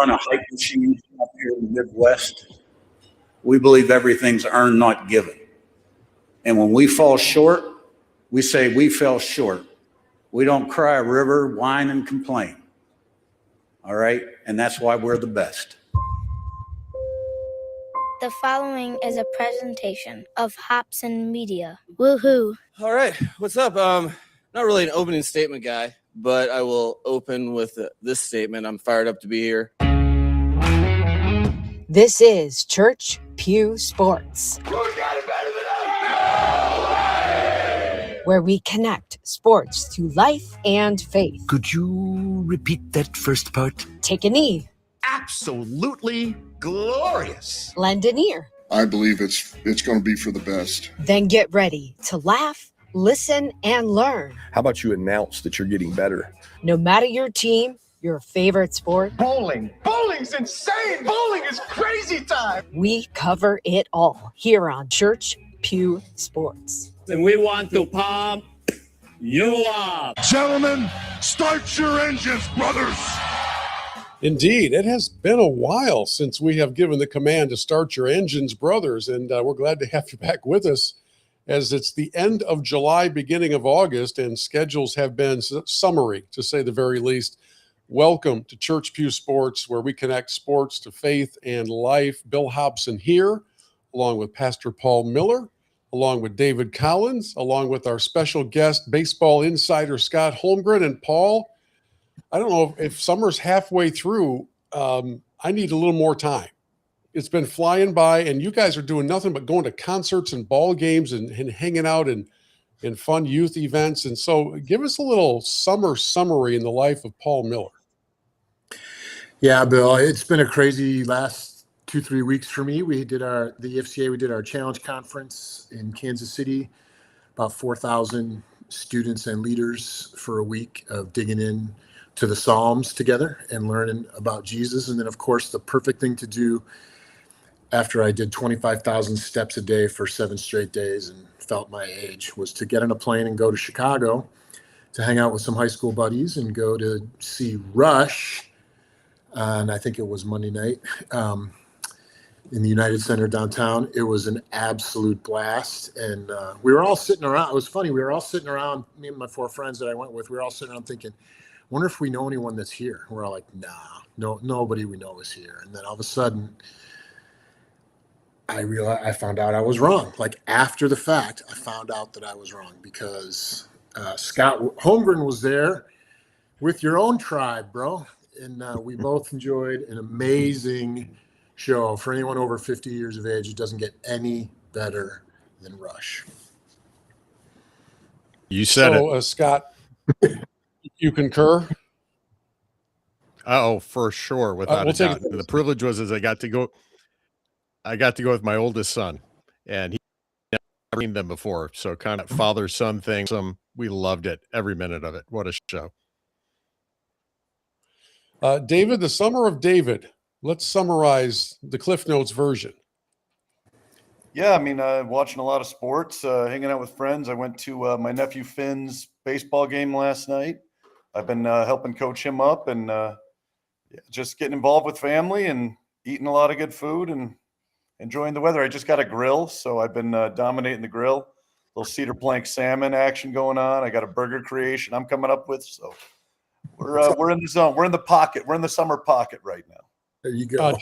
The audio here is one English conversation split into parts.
run a hype machine up here in the Midwest. We believe everything's earned, not given. And when we fall short, we say we fell short. We don't cry a river, whine, and complain. All right? And that's why we're the best. The following is a presentation of Hobson Media. Woohoo! All right, what's up? Not really an opening statement guy, but I will open with this statement. I'm fired up to be here. This is Church Pew Sports, where we connect sports to life and faith. Could you repeat that first part? Take a knee. Absolutely glorious. Lend an ear. I believe it's going to be for the best. Then get ready to laugh, listen, and learn. How about you announce that you're getting better? No matter your team, your favorite sport. Bowling. Bowling's insane. Bowling is crazy time. We cover it all here on Church Pew Sports. And we want to pump you up. Gentlemen, start your engines, brothers. Indeed, it has been a while since we have given the command to start your engines, brothers, and we're glad to have you back with us as it's the end of July, beginning of August, and schedules have been summary, to say the very least. Welcome to Church Pew Sports, where we connect sports to faith and life. Bill Hobson here, along with Pastor Paul Miller, along with David Collins, along with our special guest, baseball insider Scott Holmgren. And Paul, I don't know if summer's halfway through. I need a little more time. It's been flying by, and you guys are doing nothing but going to concerts and ball games and hanging out in fun youth events. And so give us a little summer summary in the life of Paul Miller. Yeah, Bill, it's been a crazy last 2-3 weeks for me. We did the FCA, we did our challenge conference in Kansas City, about 4,000 students and leaders for a week of digging in to the Psalms together and learning about Jesus. And then, of course, the perfect thing to do after I did 25,000 steps a day for 7 straight days and felt my age was to get on a plane and go to Chicago to hang out with some high school buddies and go to see Rush. And I think it was Monday night in the United Center downtown. It was an absolute blast. And we were all sitting around. It was funny. We were all sitting around, me and my 4 friends that I went with, we were all sitting around thinking, wonder if we know anyone that's here. We're all like, nah, nobody we know is here. And then all of a sudden, I found out I was wrong. Like after the fact, I found out that I was wrong because Scott Holmgren was there with your own tribe, bro. And we both enjoyed an amazing show. For anyone over 50 years of age, it doesn't get any better than Rush. You said it. Scott, you concur? Oh, for sure, without a doubt. The privilege was I got to go with my oldest son, and he never seen them before. So kind of father-son thing. We loved it, every minute of it. What a show. David, the summer of David. Let's summarize the Cliff Notes version. Yeah, I mean, watching a lot of sports, hanging out with friends. I went to my nephew Finn's baseball game last night. I've been helping coach him up and just getting involved with family and eating a lot of good food and enjoying the weather. I just got a grill, so I've been dominating the grill. Little cedar plank salmon action going on. I got a burger creation I'm coming up with, so we're in the zone. We're in the pocket. We're in the summer pocket right now. There you go.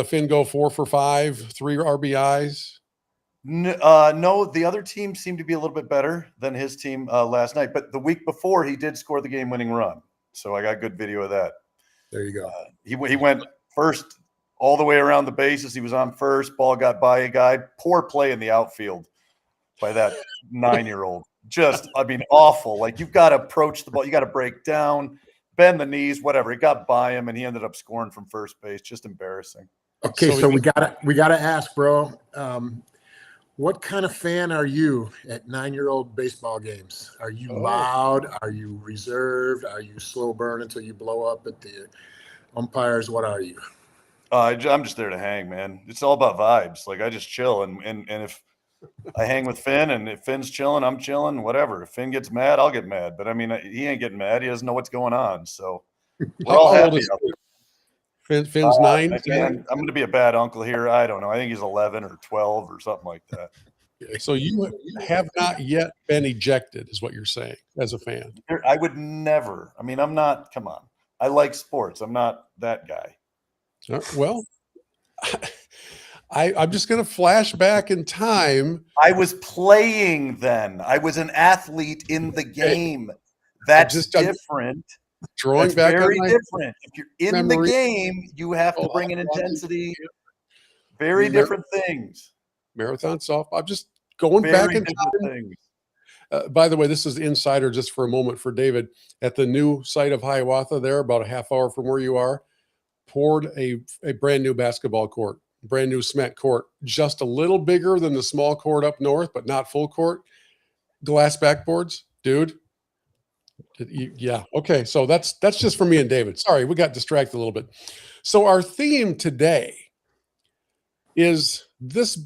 Finn go 4 for 5, 3 RBIs. No, the other team seemed to be a little bit better than his team last night. But the week before, he did score the game-winning run. So I got good video of that. There you go. He went first all the way around the bases. He was on first. Ball got by a guy. Poor play in the outfield by that 9-year-old. Just, I mean, awful. Like, you've got to approach the ball. You got to break down, bend the knees, whatever. It got by him, and he ended up scoring from first base. Just embarrassing. Okay, so we gotta ask, bro. What kind of fan are you at 9-year-old baseball games? Are you loud? Are you reserved? Are you slow burn until you blow up at the umpires? What are you? I'm just there to hang, man. It's all about vibes. Like, I just chill, and if I hang with Finn, and if Finn's chilling, I'm chilling, whatever. If Finn gets mad, I'll get mad. But, I mean, he ain't getting mad. He doesn't know what's going on. So we're all happy. Finn's 9. I'm going to be a bad uncle here. I don't know. I think he's 11 or 12 or something like that. So you have not yet been ejected, is what you're saying, as a fan. I would never. I mean, I'm not. Come on. I like sports. I'm not that guy. Well, I'm just going to flash back in time. I was playing then. I was an athlete in the game. That's different. Drawing That's back very on different. If you're in the game, you have to bring an intensity. Very different things. Marathon softball. I'm just going back in time. By the way, this is insider just for a moment for David. At the new site of Hiawatha there, about a half hour from where you are, poured a brand new basketball court, brand new cement court, just a little bigger than the small court up north, but not full court. Glass backboards, dude. Yeah. Okay. So that's just for me and David. Sorry, we got distracted a little bit. So our theme today is this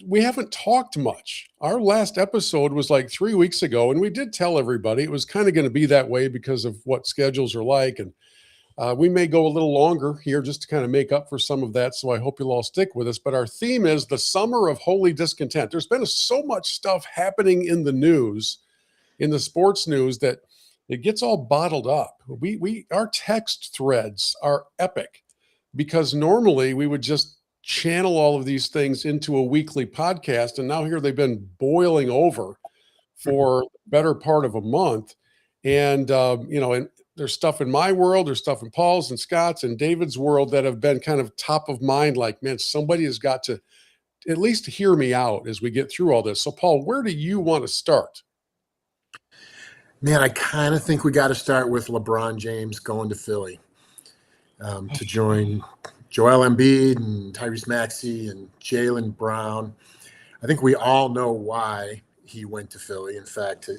we haven't talked much. Our last episode was like 3 weeks ago, and we did tell everybody it was kind of going to be that way because of what schedules are like. And we may go a little longer here just to kind of make up for some of that. So I hope you'll all stick with us. But our theme is the summer of holy discontent. There's been so much stuff happening in the news, in the sports news, that it gets all bottled up. Our text threads are epic because normally we would just channel all of these things into a weekly podcast. And now here they've been boiling over for the better part of a month. And, and there's stuff in my world, there's stuff in Paul's and Scott's and David's world that have been kind of top of mind. Like, man, somebody has got to at least hear me out as we get through all this. So Paul, where do you want to start? Man, I kind of think we got to start with LeBron James going to Philly to join Joel Embiid and Tyrese Maxey and Jaylen Brown. I think we all know why he went to Philly. In fact,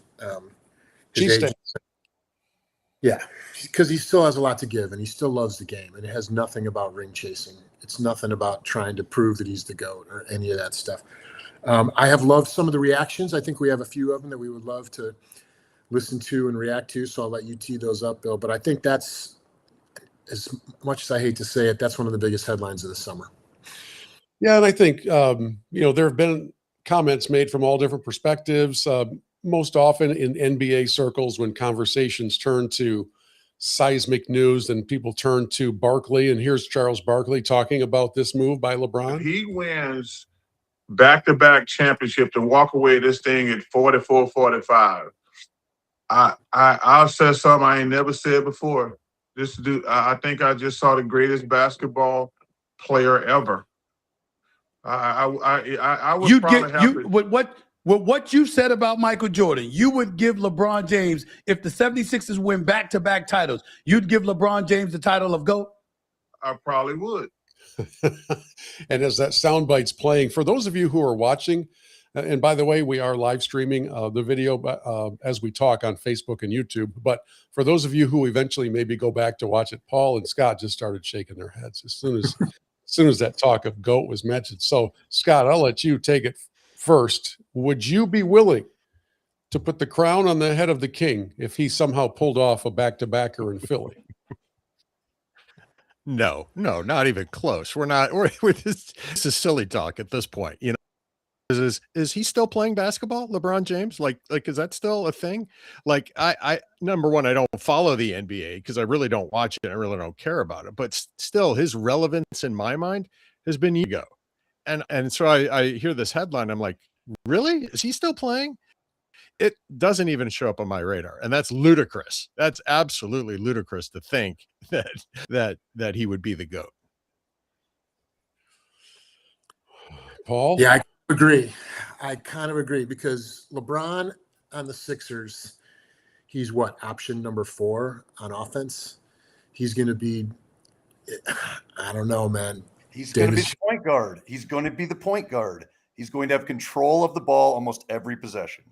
yeah, because he still has a lot to give and he still loves the game, and it has nothing about ring chasing. It's nothing about trying to prove that he's the GOAT or any of that stuff. I have loved some of the reactions. I think we have a few of them that we would love to listen to and react to. So I'll let you tee those up, Bill. But I think that's, as much as I hate to say it, that's one of the biggest headlines of the summer. Yeah, and I think, there have been comments made from all different perspectives. Most often in NBA circles, when conversations turn to seismic news, and people turn to Barkley. And here's Charles Barkley talking about this move by LeBron. He wins back-to-back championships and walk away this thing at 44-45. I'll say something I ain't never said before. This dude, I think I just saw the greatest basketball player ever. I would probably have to. What you said about Michael Jordan, you would give LeBron James, if the 76ers win back-to-back titles, you'd give LeBron James the title of GOAT? I probably would. And as that soundbite's playing, for those of you who are watching, and by the way, we are live streaming the video as we talk on Facebook and YouTube. But for those of you who eventually maybe go back to watch it, Paul and Scott just started shaking their heads as soon as that talk of GOAT was mentioned. So, Scott, I'll let you take it first. Would you be willing to put the crown on the head of the king if he somehow pulled off a back-to-backer in Philly? No, not even close. We're this is silly talk at this point. Is he still playing basketball, LeBron James? Like, is that still a thing? Like, I number one, I don't follow the NBA because I really don't watch it. I really don't care about it. But still, his relevance in my mind has been ego. And so I hear this headline. I'm like, really? Is he still playing? It doesn't even show up on my radar, and that's ludicrous. That's absolutely ludicrous to think that he would be the GOAT. Paul? Yeah, I agree. I kind of agree because LeBron on the Sixers, he's option number 4 on offense. He's going to be, I don't know, man. He's going to be the point guard. He's going to be the point guard. He's going to have control of the ball almost every possession.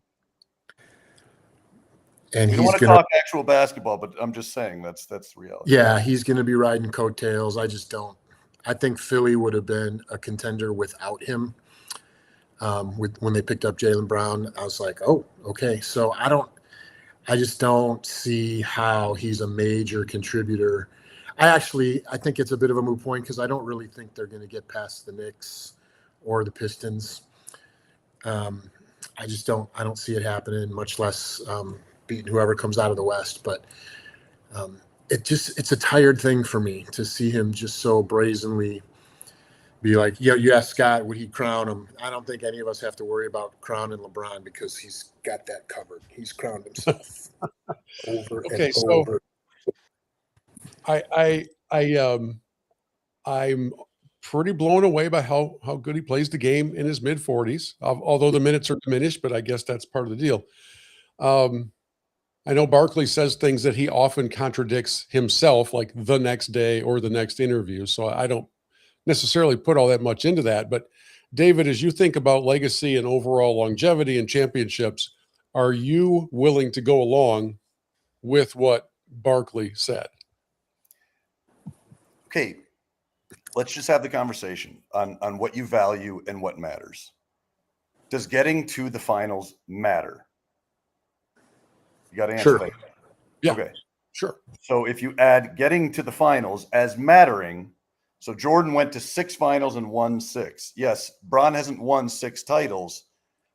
And we don't want to talk actual basketball, but I'm just saying that's the reality. Yeah, he's going to be riding coattails. I just don't. I think Philly would have been a contender without him. When they picked up Jaylen Brown, I was like, oh, okay. So I just don't see how he's a major contributor. I think it's a bit of a moot point because I don't really think they're going to get past the Knicks or the Pistons. I don't see it happening, much less beating whoever comes out of the West. But it's a tired thing for me to see him just so brazenly be like, you asked Scott, would he crown him? I don't think any of us have to worry about crowning LeBron because he's got that covered. He's crowned himself over and over. I'm pretty blown away by how good he plays the game in his mid 40s, although the minutes are diminished, but I guess that's part of the deal. I know Barkley says things that he often contradicts himself, like the next day or the next interview. So I don't necessarily put all that much into that. But David, as you think about legacy and overall longevity and championships, are you willing to go along with what Barkley said? Okay, let's just have the conversation on what you value and what matters. Does getting to the finals matter? You got to answer that. Yeah. Okay. Sure. So if you add getting to the finals as mattering, so Jordan went to 6 finals and won 6. Yes, Bron hasn't won 6 titles,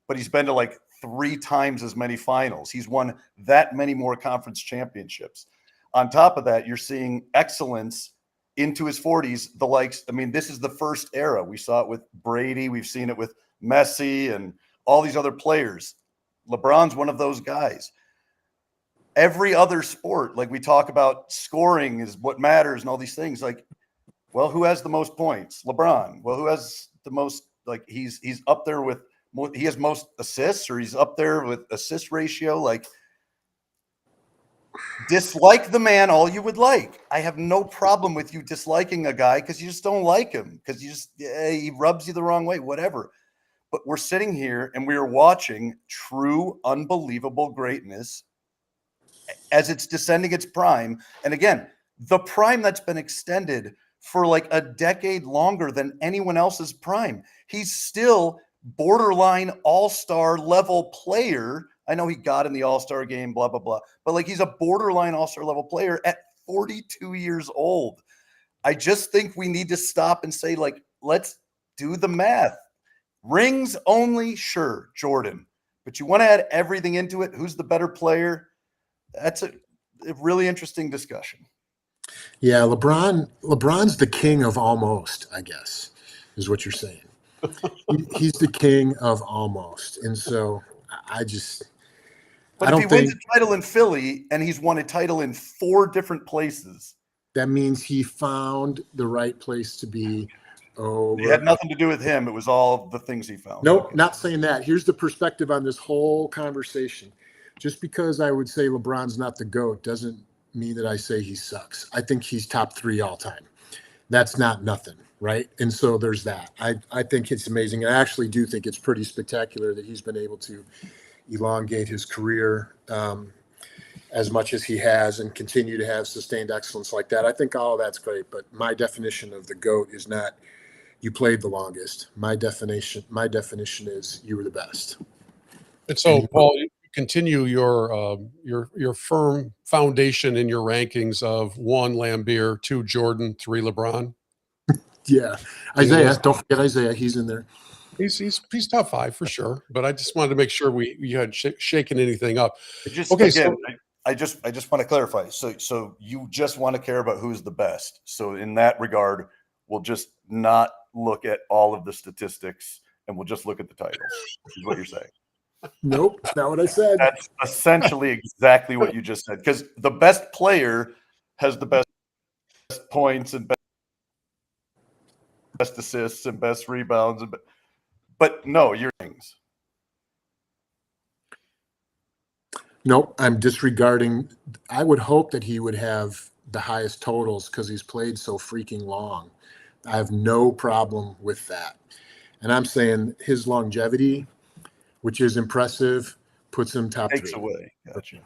but he's been to like 3 times as many finals. He's won that many more conference championships. On top of that, you're seeing excellence into his 40s, the likes. I mean, this is the first era. We saw it with Brady. We've seen it with Messi and all these other players. LeBron's one of those guys. Every other sport, like we talk about scoring is what matters and all these things. Like, well, who has the most points? LeBron. Well, who has the most, like he's up there with, he has most assists, or he's up there with assist ratio. Like, dislike the man all you would like. I have no problem with you disliking a guy because you just don't like him, because he rubs you the wrong way, whatever. But we're sitting here and we are watching true, unbelievable greatness as it's descending its prime. And again, the prime that's been extended for like a decade longer than anyone else's prime. He's still borderline all-star level player. I know he got in the all-star game, blah, blah, blah. But like, he's a borderline all-star level player at 42 years old. I just think we need to stop and say, like, let's do the math. Rings only, sure, Jordan. But you want to add everything into it. Who's the better player? That's a really interesting discussion. Yeah, LeBron's the king of almost, I guess, is what you're saying. He's the king of almost. And so I just – But if he wins a title in Philly and he's won a title in 4 different places, that means he found the right place to be. It had nothing to do with him. It was all the things he found. Nope, okay. Not saying that. Here's the perspective on this whole conversation. Just because I would say LeBron's not the GOAT doesn't mean that I say he sucks. I think he's top 3 all time. That's not nothing, right? And so there's that. I think it's amazing. I actually do think it's pretty spectacular that he's been able to elongate his career as much as he has and continue to have sustained excellence like that. I think all of that's great, but my definition of the GOAT is not you played the longest. My definition is you were the best. And so, Paul, you continue your firm foundation in your rankings of 1 Lambeer, 2 Jordan, 3 LeBron. Yeah, Isaiah. Don't forget Isaiah. He's in there. He's top 5 for sure. But I just wanted to make sure you had shaken anything up. I just want to clarify. So you just want to care about who's the best. So in that regard, we'll just not look at all of the statistics and we'll just look at the titles. Is what you're saying? Nope, that's not what I said. That's essentially exactly what you just said. Because the best player has the best points and best assists and best rebounds. But no, your things. Nope, I'm disregarding. I would hope that he would have the highest totals because he's played so freaking long. I have no problem with that. And I'm saying his longevity, which is impressive, puts him top 3. Takes away. Gotcha.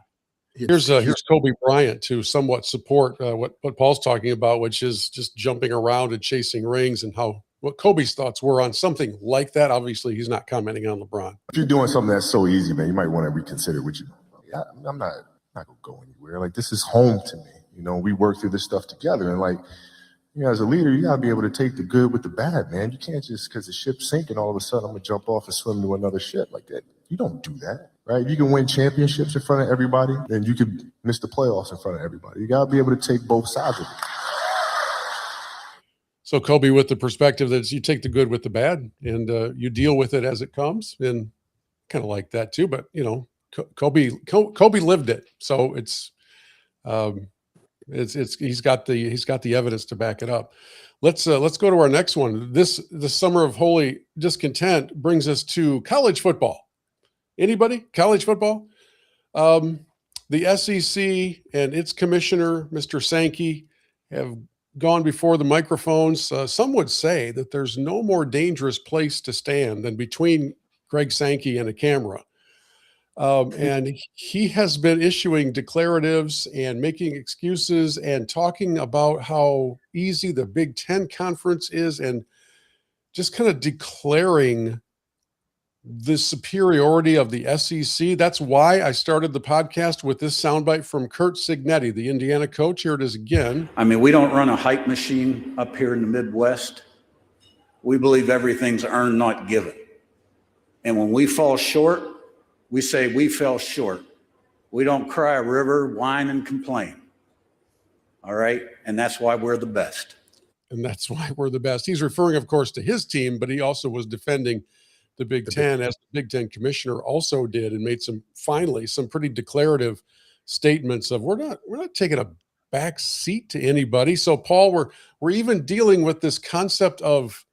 Here's Kobe Bryant to somewhat support what Paul's talking about, which is just jumping around and chasing rings, and what Kobe's thoughts were on something like that. Obviously, he's not commenting on LeBron. If you're doing something that's so easy, man, you might want to reconsider what you. I'm not gonna go anywhere. Like, this is home to me. We work through this stuff together. And like, as a leader, you gotta be able to take the good with the bad, man. You can't just, because the ship's sinking, all of a sudden I'm gonna jump off and swim to another ship like that. You don't do that, right? You can win championships in front of everybody, then you could miss the playoffs in front of everybody. You gotta be able to take both sides of it. So Kobe, with the perspective that you take the good with the bad and you deal with it as it comes, and kind of like that too. But Kobe lived it, so it's he's got the evidence to back it up. Let's go to our next one. This summer of holy discontent brings us to college football. Anybody? College football? The SEC and its commissioner, Mr. Sankey, have gone before the microphones. Some would say that there's no more dangerous place to stand than between Greg Sankey and a camera. And he has been issuing declaratives and making excuses and talking about how easy the Big Ten conference is, and just kind of declaring the superiority of the SEC. That's why I started the podcast with this soundbite from Curt Cignetti, the Indiana coach. Here it is again. I mean, we don't run a hype machine up here in the Midwest. We believe everything's earned, not given. And when we fall short, we say we fell short. We don't cry a river, whine, and complain. All right? And that's why we're the best. And that's why we're the best. He's referring, of course, to his team, but he also was defending the Big Ten, as the Big Ten commissioner also did, and made some pretty declarative statements of we're not taking a back seat to anybody. So Paul, we're even dealing with this concept of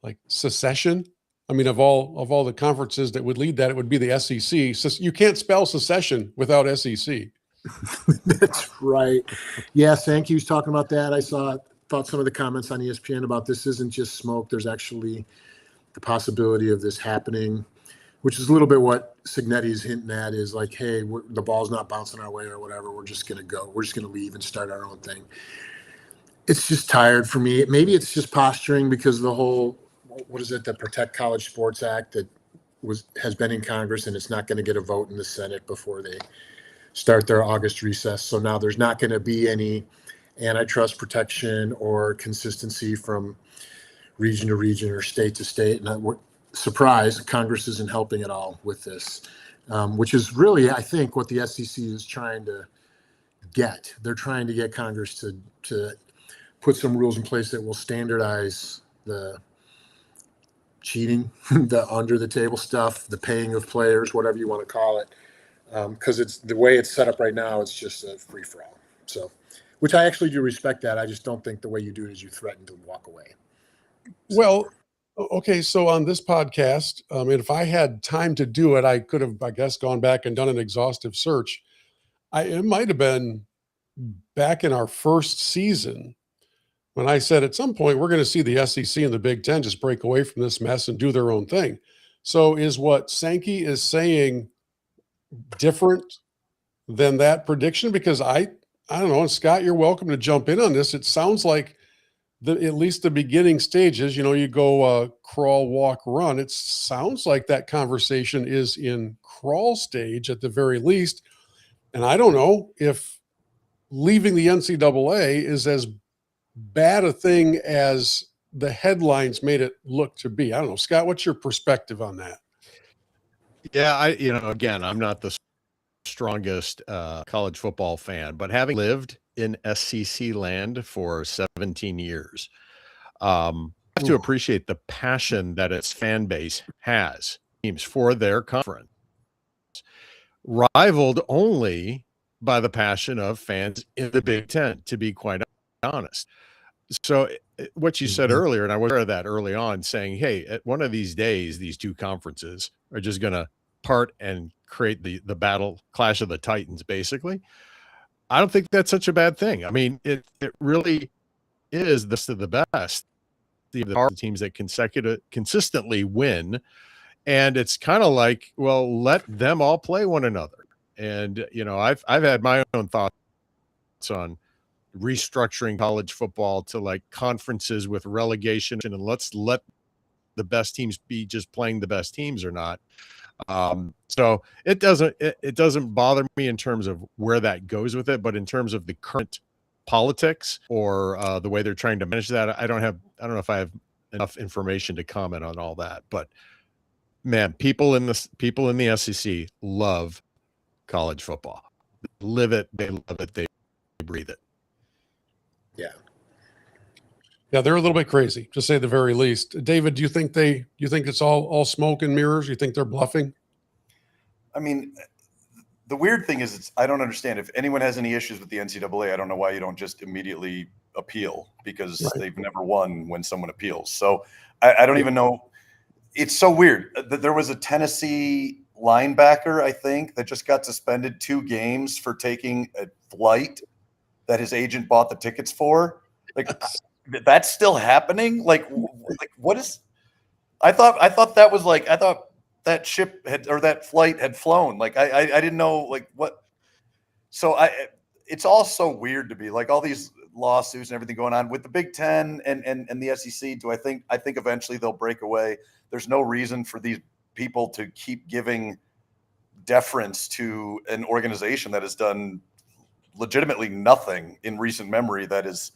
like secession. I mean, of all the conferences that would lead that, it would be the SEC. So you can't spell secession without SEC. That's right. Yeah, Sankey was talking about that. I thought some of the comments on ESPN about this isn't just smoke. There's actually the possibility of this happening, which is a little bit what Cignetti's hinting at, is like, hey, the ball's not bouncing our way or whatever. We're just going to go. We're just going to leave and start our own thing. It's just tired for me. Maybe it's just posturing because the whole, what is it, the Protect College Sports Act that has been in Congress, and it's not going to get a vote in the Senate before they start their August recess. So now there's not going to be any antitrust protection or consistency from region to region or state to state. And surprise, Congress isn't helping at all with this, which is really, I think, what the SEC is trying to get. They're trying to get Congress to put some rules in place that will standardize the cheating, the under the table stuff, the paying of players, whatever you want to call it. Because it's the way it's set up right now, it's just a free for all. So, which I actually do respect that. I just don't think the way you do it is you threaten to walk away. Well, okay. So on this podcast, and if I had time to do it, I could have, I guess, gone back and done an exhaustive search. It might have been back in our first season when I said at some point we're going to see the SEC and the Big Ten just break away from this mess and do their own thing. So is what Sankey is saying different than that prediction? Because I don't know. And Scott, you're welcome to jump in on this. It sounds like at least the beginning stages, you go crawl, walk, run. It sounds like that conversation is in crawl stage at the very least. And I don't know if leaving the NCAA is as bad a thing as the headlines made it look to be. I don't know. Scott, what's your perspective on that? Yeah, again, I'm not the strongest college football fan, but having lived in SEC land for 17 years, I have to appreciate the passion that its fan base has teams for their conference, rivaled only by the passion of fans in the Big Ten, to be quite honest. So what you said earlier, and I was aware of that early on, saying, hey, at one of these days, these two conferences are just going to part and create the battle clash of the Titans, basically. I don't think that's such a bad thing. I mean, it really is the best. The teams that consistently win. And it's kind of like, well, let them all play one another. And, I've had my own thoughts on restructuring college football to like conferences with relegation, and let's let the best teams be just playing the best teams or not. So it doesn't bother me in terms of where that goes with it, but in terms of the current politics or the way they're trying to manage that, I don't know if I have enough information to comment on all that. But man, people in the SEC love college football. They live it, they love it, they breathe it. Yeah. Yeah, they're a little bit crazy, to say the very least. David, do you think it's all smoke and mirrors? You think they're bluffing? I mean, the weird thing is, I don't understand. If anyone has any issues with the NCAA, I don't know why you don't just immediately appeal, because they've never won when someone appeals. So I don't even know. It's so weird. There was a Tennessee linebacker, I think, that just got suspended 2 games for taking a flight that his agent bought the tickets for. Like, that's still happening? Like what is? I thought that was like, I thought that ship had, or that flight had flown. Like I didn't know, like, what. So it's all so weird to me, like all these lawsuits and everything going on with the Big Ten and the SEC. I think eventually they'll break away. There's no reason for these people to keep giving deference to an organization that has done legitimately nothing in recent memory that is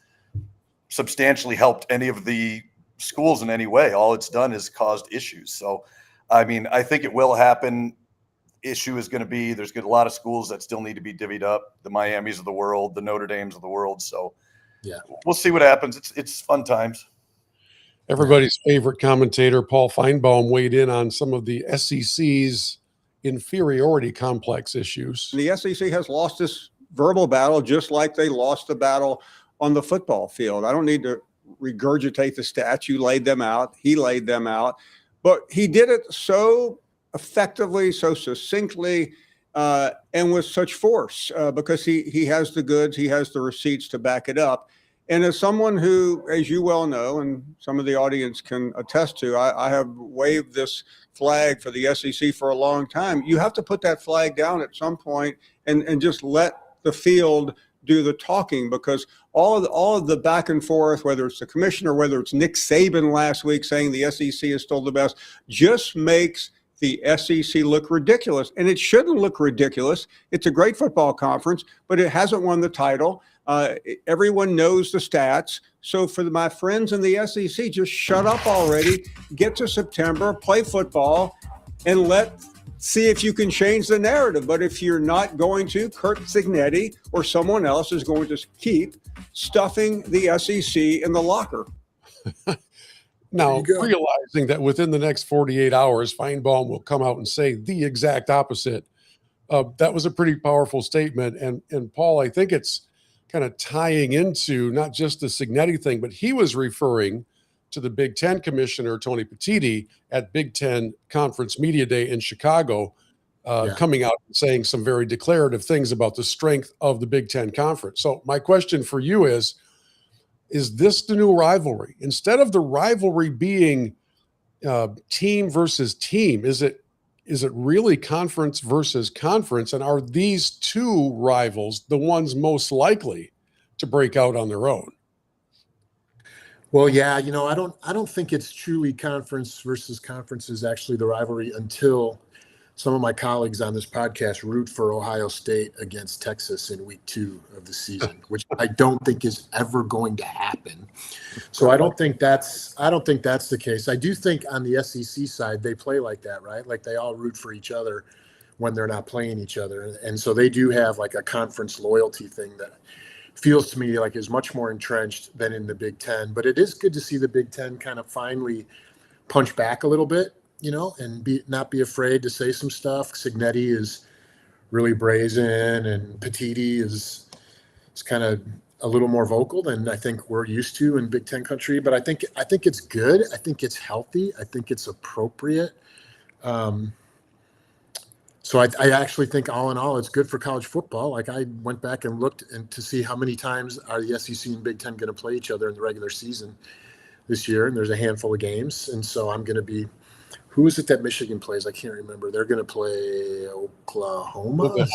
substantially helped any of the schools in any way. All it's done is caused issues. So, I mean, I think it will happen. Issue is going to be, there's a lot of schools that still need to be divvied up, the Miamis of the world, the Notre Dames of the world. So yeah, we'll see what happens. It's fun times. Everybody's favorite commentator, Paul Feinbaum, weighed in on some of the SEC's inferiority complex issues. The SEC has lost this verbal battle just like they lost the battle on the football field. I don't need to regurgitate the stats. You laid them out. He laid them out. But he did it so effectively, so succinctly, and with such force because he has the goods, he has the receipts to back it up. And as someone who, as you well know, and some of the audience can attest to, I have waved this flag for the SEC for a long time. You have to put that flag down at some point and just let the field do the talking, because all of the back and forth, whether it's the commissioner, whether it's Nick Saban last week saying the SEC is still the best, just makes the SEC look ridiculous. And it shouldn't look ridiculous. It's a great football conference, but it hasn't won the title. Everyone knows the stats. So for my friends in the SEC, just shut up already, get to September, play football, and see if you can change the narrative. But if you're not going to, Kurt Signetti or someone else is going to keep stuffing the SEC in the locker. Now, realizing that within the next 48 hours, Feinbaum will come out and say the exact opposite. That was a pretty powerful statement. And Paul, I think it's kind of tying into not just the Signetti thing, but he was referring to the Big Ten commissioner, Tony Petitti, at Big Ten Conference Media Day in Chicago, coming out and saying some very declarative things about the strength of the Big Ten Conference. So my question for you is this the new rivalry? Instead of the rivalry being team versus team, is it really conference versus conference? And are these two rivals the ones most likely to break out on their own? Well, yeah, I don't think it's truly conference versus conference is actually the rivalry until some of my colleagues on this podcast root for Ohio State against Texas in week 2 of the season, which I don't think is ever going to happen. So I don't think that's the case. I do think on the SEC side, they play like that, right? Like they all root for each other when they're not playing each other. And so they do have like a conference loyalty thing that feels to me like is much more entrenched than in the Big Ten. But it is good to see the Big Ten kind of finally punch back a little bit, and not be afraid to say some stuff. Signetti is really brazen, and Petitti is kind of a little more vocal than I think we're used to in Big Ten country. But I think it's good. I think it's healthy. I think it's appropriate. So I actually think all in all, it's good for college football. Like I went back and looked to see how many times are the SEC and Big Ten going to play each other in the regular season this year. And there's a handful of games. And so I'm going to be, who is it that Michigan plays? I can't remember. They're going to play Oklahoma.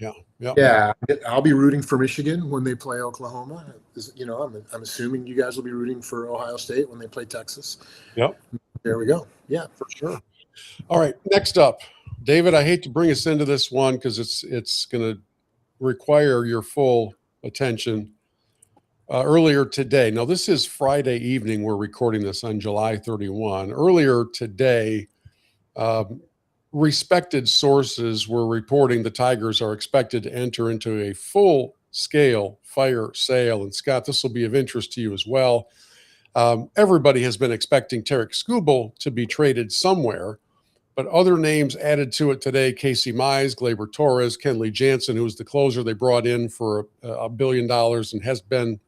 Yeah. I'll be rooting for Michigan when they play Oklahoma. I'm assuming you guys will be rooting for Ohio State when they play Texas. Yep. There we go. Yeah, for sure. All right, next up, David. I hate to bring us into this one because it's going to require your full attention. Earlier today, now this is Friday evening. We're recording this on July 31. Earlier today, respected sources were reporting the Tigers are expected to enter into a full-scale fire sale. And Scott, this will be of interest to you as well. Everybody has been expecting Tarik Skubal to be traded somewhere, but other names added to it today: Casey Mize, Gleyber Torres, Kenley Jansen, who was the closer they brought in for $1 billion and has been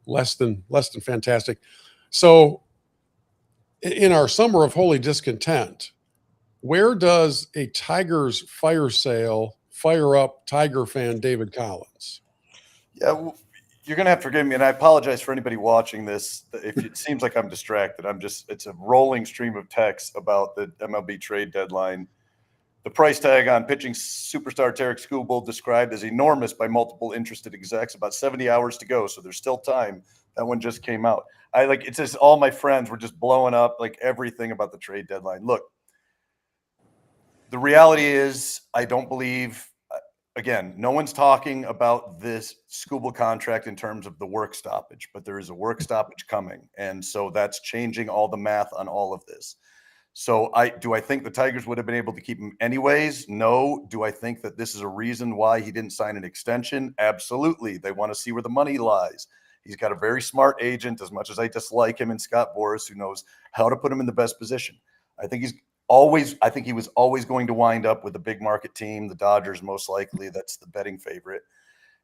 less than fantastic. So in our summer of holy discontent, where does a Tigers fire sale fire up Tiger fan David Collins? Yeah, you're going to have to forgive me, and I apologize for anybody watching this. If it seems like I'm distracted, it's a rolling stream of texts about the MLB trade deadline. The price tag on pitching superstar Tarik Skubal described as enormous by multiple interested execs. About 70 hours to go, so there's still time. That one just came out. It's just all my friends were just blowing up like everything about the trade deadline. Look, the reality is I don't believe. Again, no one's talking about this Skubal contract in terms of the work stoppage, but there is a work stoppage coming, and so that's changing all the math on all of this. So do I think the Tigers would have been able to keep him anyways? No. Do I think that this is a reason why he didn't sign an extension? Absolutely. They want to see where the money lies. He's got a very smart agent, as much as I dislike him, and Scott Boras, who knows how to put him in the best position. I think he was always going to wind up with a big market team, the Dodgers most likely. That's the betting favorite.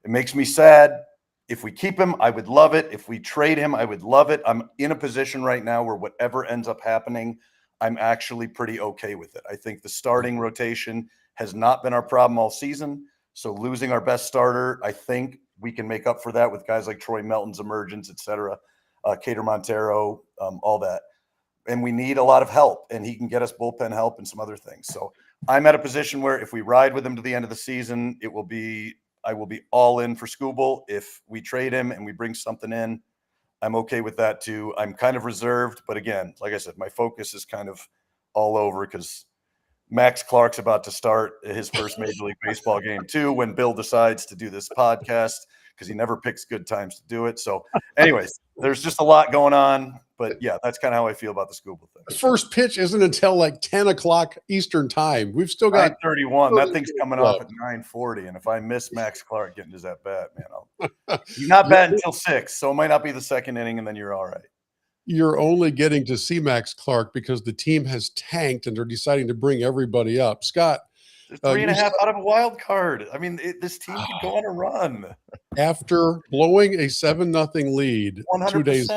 It makes me sad. If we keep him, I would love it. If we trade him, I would love it. I'm in a position right now where whatever ends up happening, I'm actually pretty okay with it. I think the starting rotation has not been our problem all season. So losing our best starter, I think we can make up for that with guys like Troy Melton's emergence, et cetera, Cater Montero, all that. And we need a lot of help, and he can get us bullpen help and some other things. So I'm at a position where if we ride with him to the end of the season, I will be all in for Skubal. If we trade him and we bring something in, I'm okay with that too. I'm kind of reserved, but again, like I said, my focus is kind of all over because Max Clark's about to start his first Major League Baseball game too when Bill decides to do this podcast, because he never picks good times to do it. So anyways, there's just a lot going on. But yeah, that's kind of how I feel about the Skubal thing. The first pitch isn't until like 10 o'clock Eastern time. We've still got 9:31. That thing's coming off at 9:40. And if I miss Max Clark getting to that bat, man, he's not batting until 6. So it might not be the second inning, and then you're all right. You're only getting to see Max Clark because the team has tanked and they're deciding to bring everybody up. Scott, there's 3.5 out of a wild card. I mean, this team could go on a run. After blowing a 7-0 lead 100%. 2 days.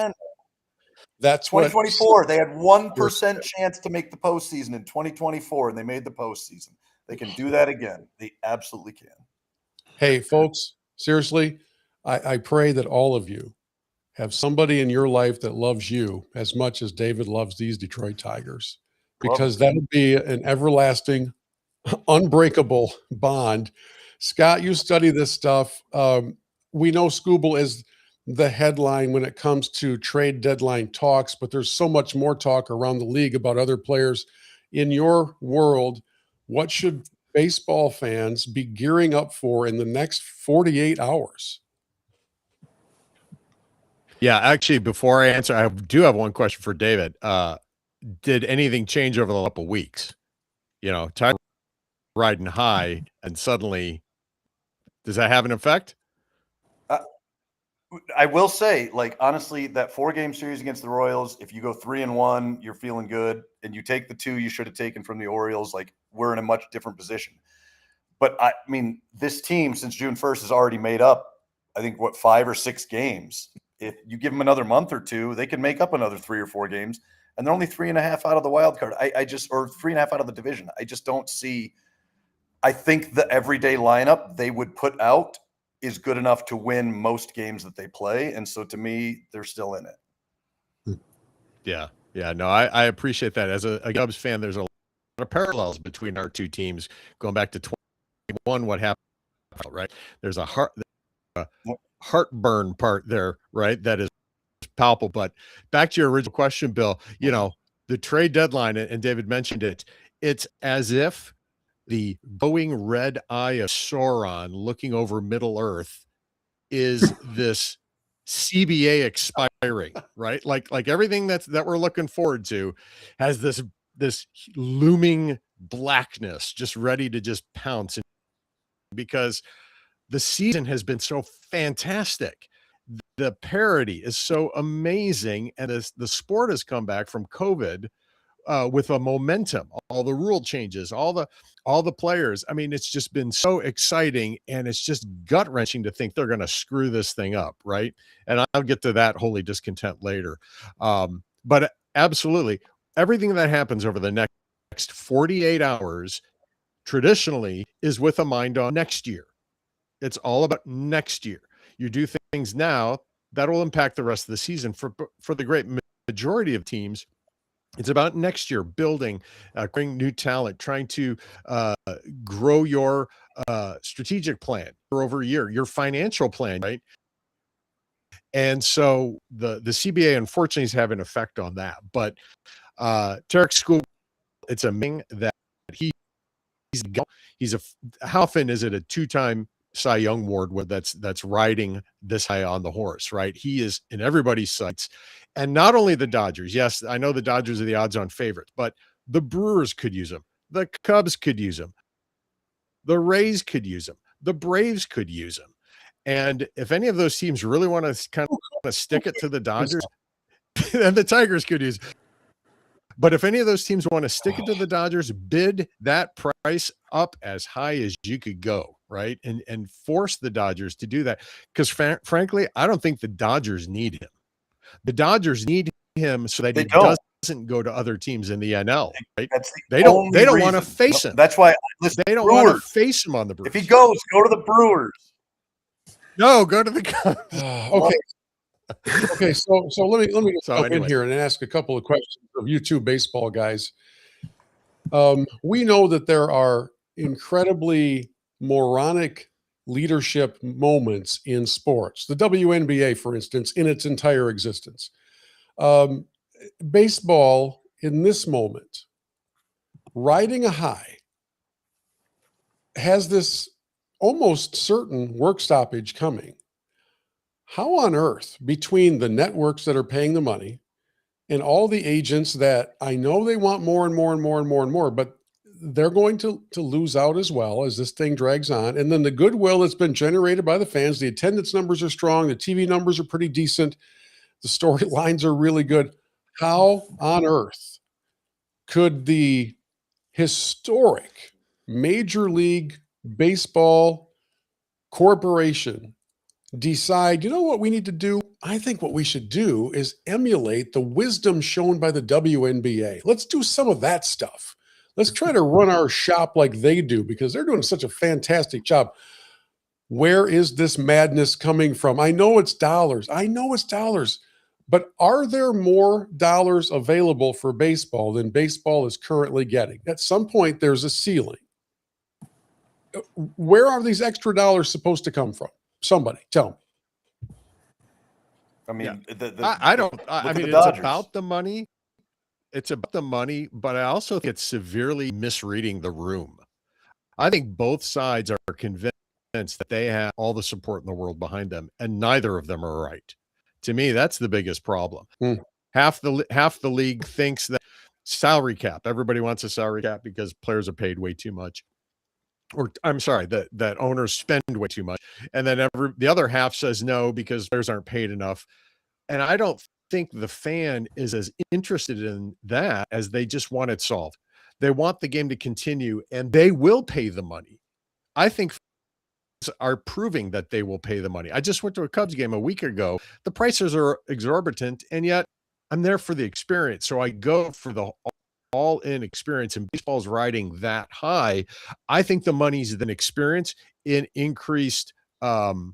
That's 2024. They had 1% chance to make the postseason in 2024, and they made the postseason. They can do that again. They absolutely can. Hey, folks, seriously, I pray that all of you have somebody in your life that loves you as much as David loves these Detroit Tigers, because that would be an everlasting, unbreakable bond. Scott, you study this stuff. We know Skubal is the headline when it comes to trade deadline talks, but there's so much more talk around the league about other players. In your world, what should baseball fans be gearing up for in the next 48 hours? Yeah, actually, before I answer, I do have one question for David. Did anything change over the last couple of weeks? Tiger riding high, and suddenly, does that have an effect? I will say, honestly, that 4-game series against the Royals, if you go 3-1, you're feeling good, and you take the 2 you should have taken from the Orioles, we're in a much different position. But I mean, this team since June 1st has already made up, I think, 5 or 6 games. If you give them another month or 2, they can make up another 3 or 4 games, and they're only 3.5 out of the wild card. Or 3.5 out of the division. I just don't see. I think the everyday lineup they would put out is good enough to win most games that they play. And so to me, they're still in it. Yeah. No, I appreciate that. As a Cubs fan, there's a lot of parallels between our two teams going back to 21. What happened, right? There's a heartburn part there, right? That is palpable. But back to your original question, Bill, the trade deadline, and David mentioned it, it's as if the glowing red eye of Sauron looking over Middle Earth is this CBA expiring, right? Like everything that we're looking forward to has this looming blackness just ready to just pounce, because the season has been so fantastic. The parity is so amazing, and the sport has come back from COVID with a momentum, all the rule changes, all the players. I mean, it's just been so exciting, and it's just gut wrenching to think they're going to screw this thing up, right? And I'll get to that holy discontent later. But absolutely, everything that happens over the next 48 hours traditionally is with a mind on next year. It's all about next year. You do things now that will impact the rest of the season. For the great majority of teams, it's about next year, building, creating new talent, trying to grow your strategic plan for over a year, your financial plan, right? And so the CBA unfortunately is having an effect on that. But Tarik Skubal, it's amazing that he's how often is it a two-time Cy Young Award where that's riding this high on the horse, right? He is in everybody's sights. And not only the Dodgers. Yes, I know the Dodgers are the odds-on favorites, but the Brewers could use him. The Cubs could use him. The Rays could use him. The Braves could use him. And if any of those teams really want to kind of stick it to the Dodgers, and the Tigers could use. But if any of those teams want to stick it to the Dodgers, bid that price up as high as you could go, right? And force the Dodgers to do that. Because frankly, I don't think the Dodgers need him. The Dodgers need him so that he doesn't go to other teams in the NL, right? They don't want to face him. That's why they don't want to face him on the Brewers. If he goes, go to the Brewers. No, go to the Cubs. Okay, so let me just jump in here and ask a couple of questions of you two baseball guys. We know that there are incredibly moronic leadership moments in sports. The WNBA, for instance, in its entire existence. Baseball, in this moment, riding a high, has this almost certain work stoppage coming. How on earth, between the networks that are paying the money and all the agents that I know they want more and more and more and more and more, but they're going to lose out as well as this thing drags on. And then the goodwill that's been generated by the fans, the attendance numbers are strong, the TV numbers are pretty decent, the storylines are really good. How on earth could the historic Major League Baseball Corporation decide, you know what we need to do? I think what we should do is emulate the wisdom shown by the WNBA. Let's do some of that stuff. Let's try to run our shop like they do, because they're doing such a fantastic job. Where is this madness coming from? I know it's dollars. But are there more dollars available for baseball than baseball is currently getting? At some point, there's a ceiling. Where are these extra dollars supposed to come from? Somebody tell me. I mean, I mean, it's about the money. It's about the money, but I also think it's severely misreading the room. I think both sides are convinced that they have all the support in the world behind them, and neither of them are right. To me, that's the biggest problem. Half the league thinks that salary cap. Everybody wants a salary cap because players are paid way too much. Or I'm sorry, that owners spend way too much. And then the other half says no because players aren't paid enough. And I don't think the fan is as interested in that as they just want it solved. They want the game to continue, and they will pay the money. I think fans are proving that they will pay the money. I just went to a Cubs game a week ago. The prices are exorbitant, and yet I'm there for the experience. So I go for the all-in experience, and baseball's riding that high. I think the money's an experience in increased revenue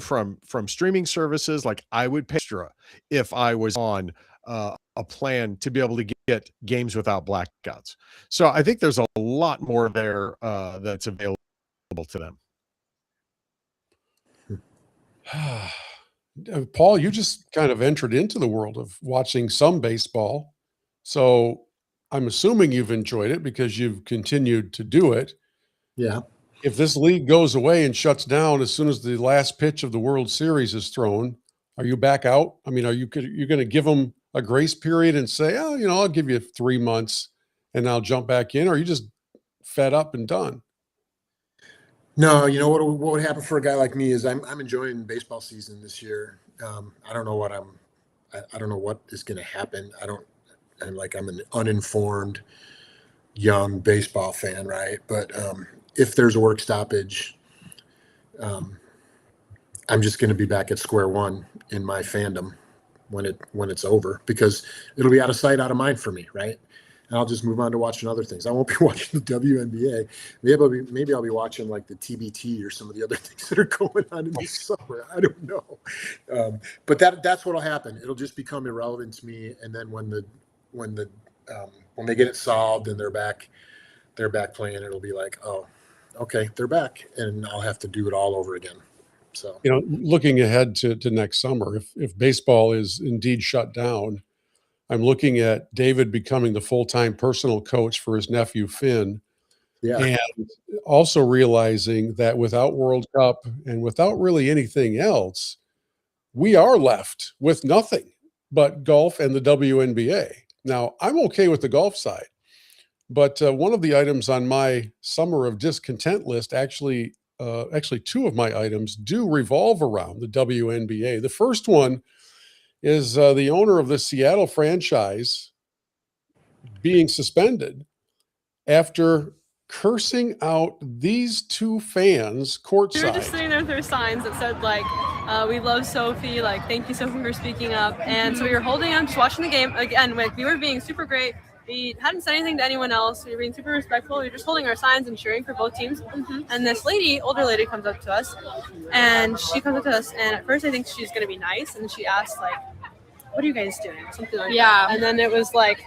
from streaming services. Like I would pay extra if I was on a plan to be able to get games without blackouts. So I think there's a lot more there that's available to them. Paul, you just kind of entered into the world of watching some baseball. So I'm assuming you've enjoyed it because you've continued to do it. Yeah. If this league goes away and shuts down as soon as the last pitch of the World Series is thrown, are you back out? I mean, you're going to give them a grace period and say, oh, I'll give you 3 months and I'll jump back in? Or are you just fed up and done? No, what would happen for a guy like me is I'm enjoying baseball season this year. I don't know what I don't know what is going to happen. I'm an uninformed young baseball fan, right? But if there's a work stoppage, I'm just going to be back at square one in my fandom when it's over, because it'll be out of sight, out of mind for me, right? And I'll just move on to watching other things. I won't be watching the WNBA. Maybe I'll be watching like the TBT or some of the other things that are going on in the summer. I don't know. But that's what'll happen. It'll just become irrelevant to me. And then when they get it solved and they're back playing, it'll be like, oh, okay, they're back, and I'll have to do it all over again. So, looking ahead to next summer, if baseball is indeed shut down, I'm looking at David becoming the full-time personal coach for his nephew, Finn. Yeah. And also realizing that without World Cup and without really anything else, we are left with nothing but golf and the WNBA. Now, I'm okay with the golf side, but one of the items on my summer of discontent list, actually 2 of my items do revolve around the WNBA. The first one is the owner of the Seattle franchise being suspended after cursing out these 2 fans courtside. We were just sitting there with their signs that said, like, we love Sophie, like, thank you, Sophie, for speaking up. And so we were holding on, just watching the game. Again, we were being super great. We hadn't said anything to anyone else. We were being super respectful. We were just holding our signs and cheering for both teams. And this older lady comes up to us, and at first I think she's going to be nice. And she asked, like, what are you guys doing? Something like that. And then it was like,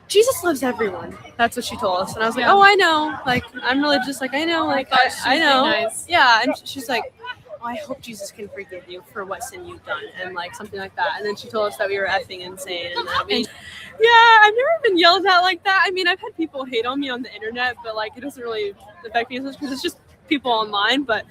Jesus loves everyone. That's what she told us. And I was like, oh, I know. Like, I'm religious. Like, I know. Like, I know. Nice. Yeah. And she's like, oh, I hope Jesus can forgive you for what sin you've done. And like something like that. And then she told us that we were effing insane. And that I've never been yelled at like that. I mean, I've had people hate on me on the internet, but like, it doesn't really affect me as much because it's just people online. But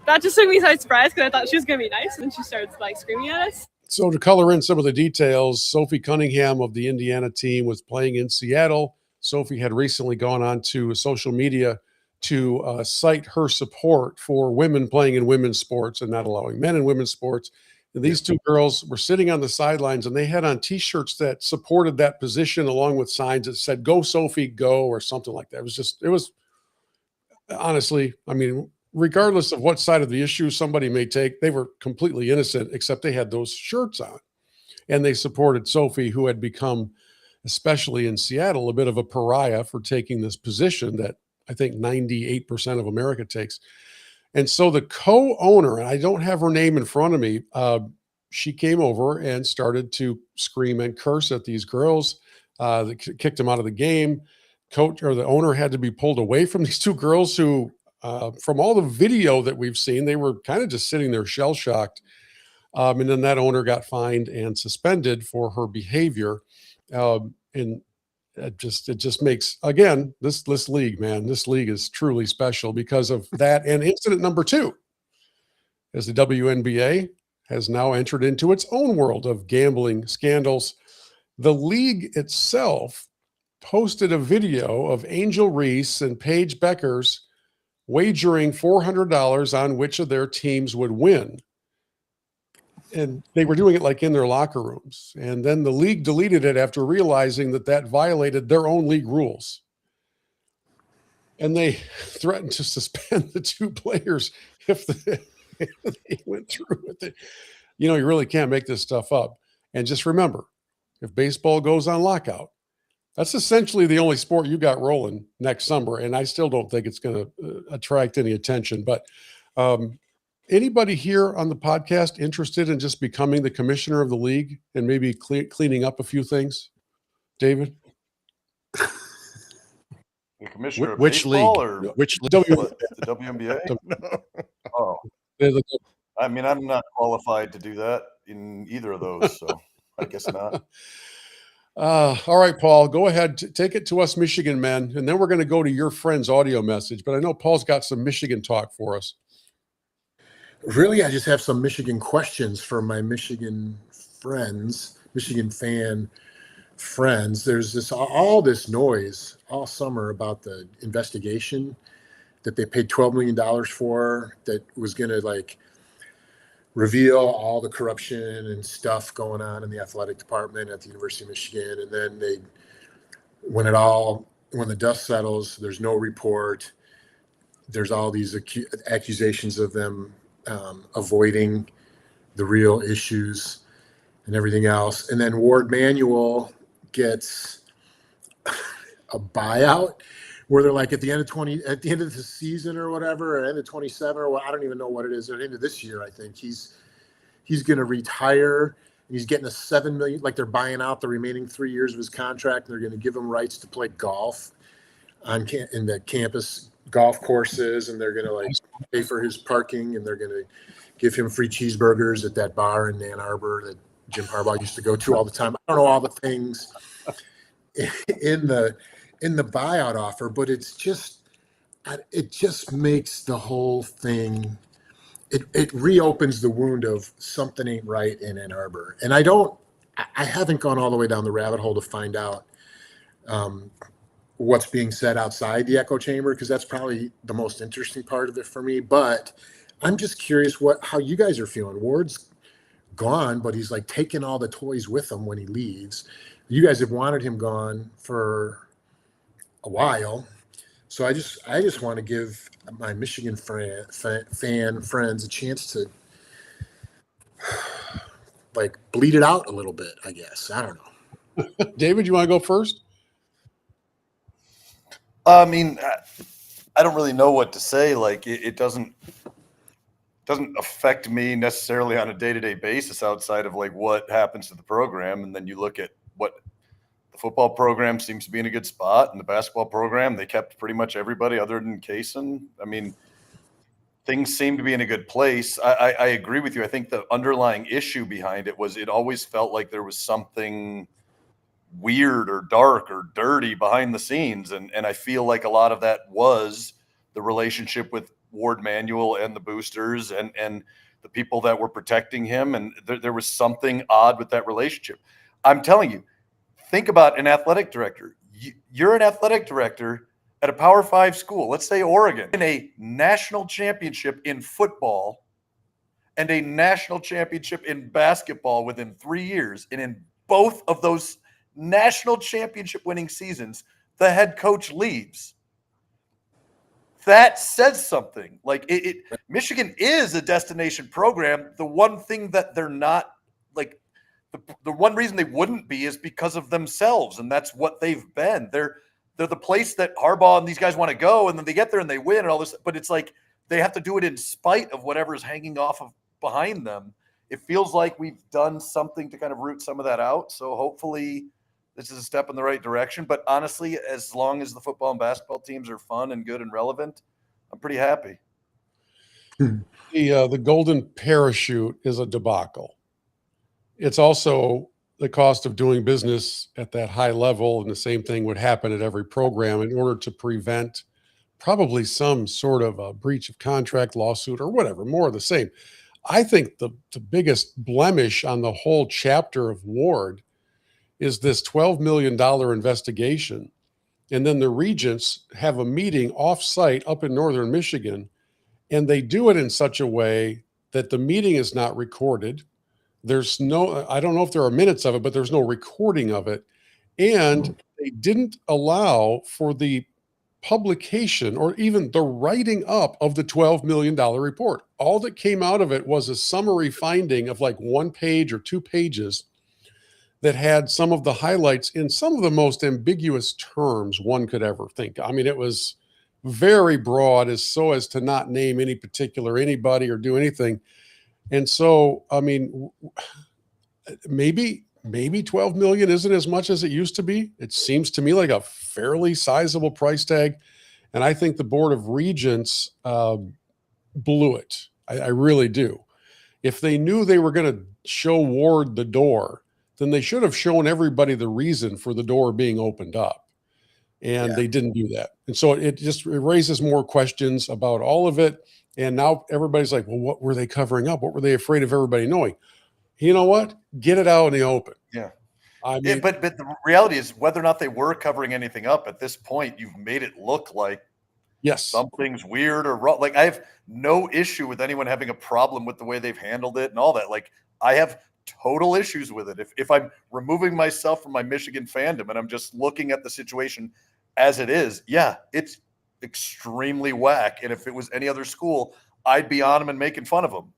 that just took me by surprise because I thought she was going to be nice. And then she starts like screaming at us. So to color in some of the details, Sophie Cunningham of the Indiana team was playing in Seattle. Sophie had recently gone on to social media to cite her support for women playing in women's sports and not allowing men in women's sports. And these 2 girls were sitting on the sidelines, and they had on T-shirts that supported that position along with signs that said, "Go Sophie, go," or something like that. It was honestly, I mean, regardless of what side of the issue somebody may take, they were completely innocent, except they had those shirts on. And they supported Sophie, who had become, especially in Seattle, a bit of a pariah for taking this position that I think 98% of America takes. And so the co-owner, and I don't have her name in front of me, she came over and started to scream and curse at these girls. They kicked them out of the game. The owner had to be pulled away from these 2 girls who, from all the video that we've seen, they were kind of just sitting there shell-shocked. And then that owner got fined and suspended for her behavior. And it just makes, again, this league, man, this league is truly special because of that. And incident number 2, as the WNBA has now entered into its own world of gambling scandals. The league itself posted a video of Angel Reese and Paige Beckers wagering $400 on which of their teams would win. And they were doing it like in their locker rooms. And then the league deleted it after realizing that violated their own league rules. And they threatened to suspend the 2 players if they went through with it. You really can't make this stuff up. And just remember, if baseball goes on lockout, that's essentially the only sport you got rolling next summer. And I still don't think it's going to attract any attention. But anybody here on the podcast interested in just becoming the commissioner of the league and maybe cleaning up a few things? David? The commissioner of Which baseball league? Or which what, the WNBA? No. Oh. I mean, I'm not qualified to do that in either of those, so I guess not. All right, Paul, go ahead. Take it to us Michigan men, and then we're going to go to your friend's audio message. But I know Paul's got some Michigan talk for us. Really, I just have some Michigan questions for my Michigan friends, Michigan fan friends. There's all this noise all summer about the investigation that they paid $12 million for, that was going to like reveal all the corruption and stuff going on in the athletic department at the University of Michigan. And then when the dust settles, there's no report. There's all these accusations of them avoiding the real issues and everything else. And then Ward Manuel gets a buyout where they're like at the end of the season or whatever, or end of 27, or I don't even know what it is, or end of this year, I think he's going to retire, and he's getting a $7 million, like they're buying out the remaining 3 years of his contract, and they're going to give him rights to play golf in the campus golf courses, and they're going to like pay for his parking, and they're going to give him free cheeseburgers at that bar in Ann Arbor that Jim Harbaugh used to go to all the time. I don't know all the things in the buyout offer, but it just makes the whole thing, it reopens the wound of something ain't right in Ann Arbor. And I haven't gone all the way down the rabbit hole to find out what's being said outside the echo chamber, because that's probably the most interesting part of it for me. But I'm just curious how you guys are feeling. Ward's gone, but he's like taking all the toys with him when he leaves. You guys have wanted him gone for a while, so I just want to give my Michigan fan friends a chance to like bleed it out a little bit, I guess. I don't know. David, you want to go first? I mean, I don't really know what to say. Like it doesn't affect me necessarily on a day-to-day basis outside of like what happens to the program. And then you look at what the football program seems to be in a good spot, and the basketball program, they kept pretty much everybody other than Kaysen. I mean, things seem to be in a good place. I agree with you. I think the underlying issue behind it was it always felt like there was something weird or dark or dirty behind the scenes. And I feel like a lot of that was the relationship with Ward Manuel and the boosters and the people that were protecting him. And there was something odd with that relationship. I'm telling you, think about an athletic director. You're an athletic director at a Power 5 school, let's say Oregon, in a national championship in football and a national championship in basketball within 3 years. And in both of those national championship winning seasons, the head coach leaves. That says something. Like Michigan is a destination program. The one thing that they're not, like the one reason they wouldn't be is because of themselves, and that's what they've been. They're the place that Harbaugh and these guys want to go, and then they get there and they win and all this, but it's like they have to do it in spite of whatever's hanging off of behind them. It feels like we've done something to kind of root some of that out. So hopefully this is a step in the right direction. But honestly, as long as the football and basketball teams are fun and good and relevant, I'm pretty happy. The golden parachute is a debacle. It's also the cost of doing business at that high level, and the same thing would happen at every program in order to prevent probably some sort of a breach of contract lawsuit or whatever, more of the same. I think the biggest blemish on the whole chapter of Ward is this $12 million investigation. And then the regents have a meeting off-site up in northern Michigan, and they do it in such a way that the meeting is not recorded. There's no, I don't know if there are minutes of it, but there's no recording of it. And they didn't allow for the publication or even the writing up of the $12 million report. All that came out of it was a summary finding of like 1 page or 2 pages that had some of the highlights in some of the most ambiguous terms one could ever think. I mean, it was very broad as to not name any particular anybody or do anything. And so, I mean, maybe 12 million isn't as much as it used to be. It seems to me like a fairly sizable price tag. And I think the Board of Regents blew it. I really do. If they knew they were going to show Ward the door, then they should have shown everybody the reason for the door being opened up. And they didn't do that. And so it raises more questions about all of it. And now everybody's like, well, what were they covering up? What were they afraid of everybody knowing? You know what? Get it out in the open. Yeah. I mean, but the reality is, whether or not they were covering anything up at this point, you've made it look like something's weird or wrong. Like, I have no issue with anyone having a problem with the way they've handled it and all that. Like, I have total issues with it. If I'm removing myself from my Michigan fandom and I'm just looking at the situation as it is, it's extremely whack. And if it was any other school, I'd be on them and making fun of them.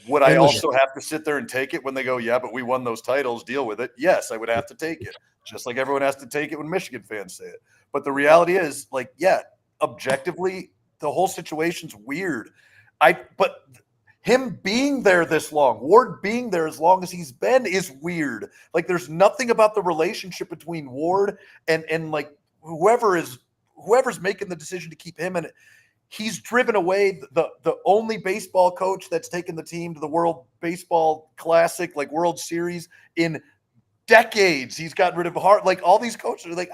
Would I also have to sit there and take it when they go, yeah, but we won those titles, deal with it? Yes, I would have to take it, just like everyone has to take it when Michigan fans say it. But the reality is, like, objectively, the whole situation's weird. But him being there this long, Ward being there as long as he's been, is weird. Like, there's nothing about the relationship between Ward and like whoever's making the decision to keep him in it. He's driven away the only baseball coach that's taken the team to the World Baseball Classic, like World Series, in decades. He's gotten rid of Hart. Like, all these coaches are like,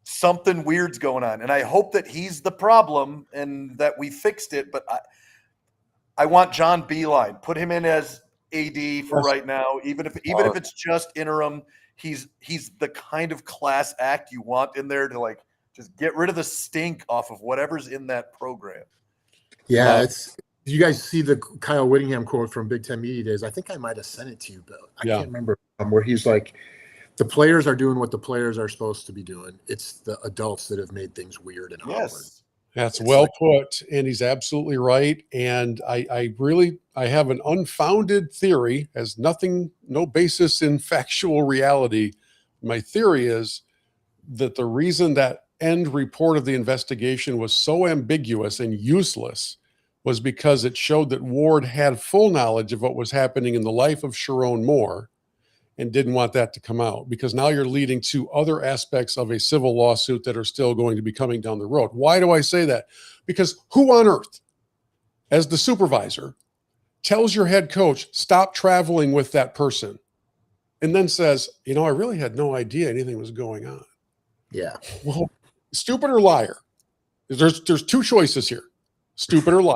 something weird's going on. And I hope that he's the problem and that we fixed it. But I want John Beeline. Put him in as AD for right now. Even if it's just interim, he's the kind of class act you want in there to, like, just get rid of the stink off of whatever's in that program. Yeah, you guys see the Kyle Whittingham quote from Big Ten Media Days? I think I might have sent it to you, but I can't remember, where he's like, the players are doing what the players are supposed to be doing. It's the adults that have made things weird and awkward. That's well put, and he's absolutely right. And I have an unfounded theory, has no basis in factual reality. My theory is that the reason that end report of the investigation was so ambiguous and useless was because it showed that Ward had full knowledge of what was happening in the life of Sharon Moore and didn't want that to come out, because now you're leading to other aspects of a civil lawsuit that are still going to be coming down the road. Why do I say that? Because who on earth, as the supervisor, tells your head coach, stop traveling with that person, and then says, I really had no idea anything was going on? Yeah. Well, stupid or liar? There's two choices here: stupid or liar.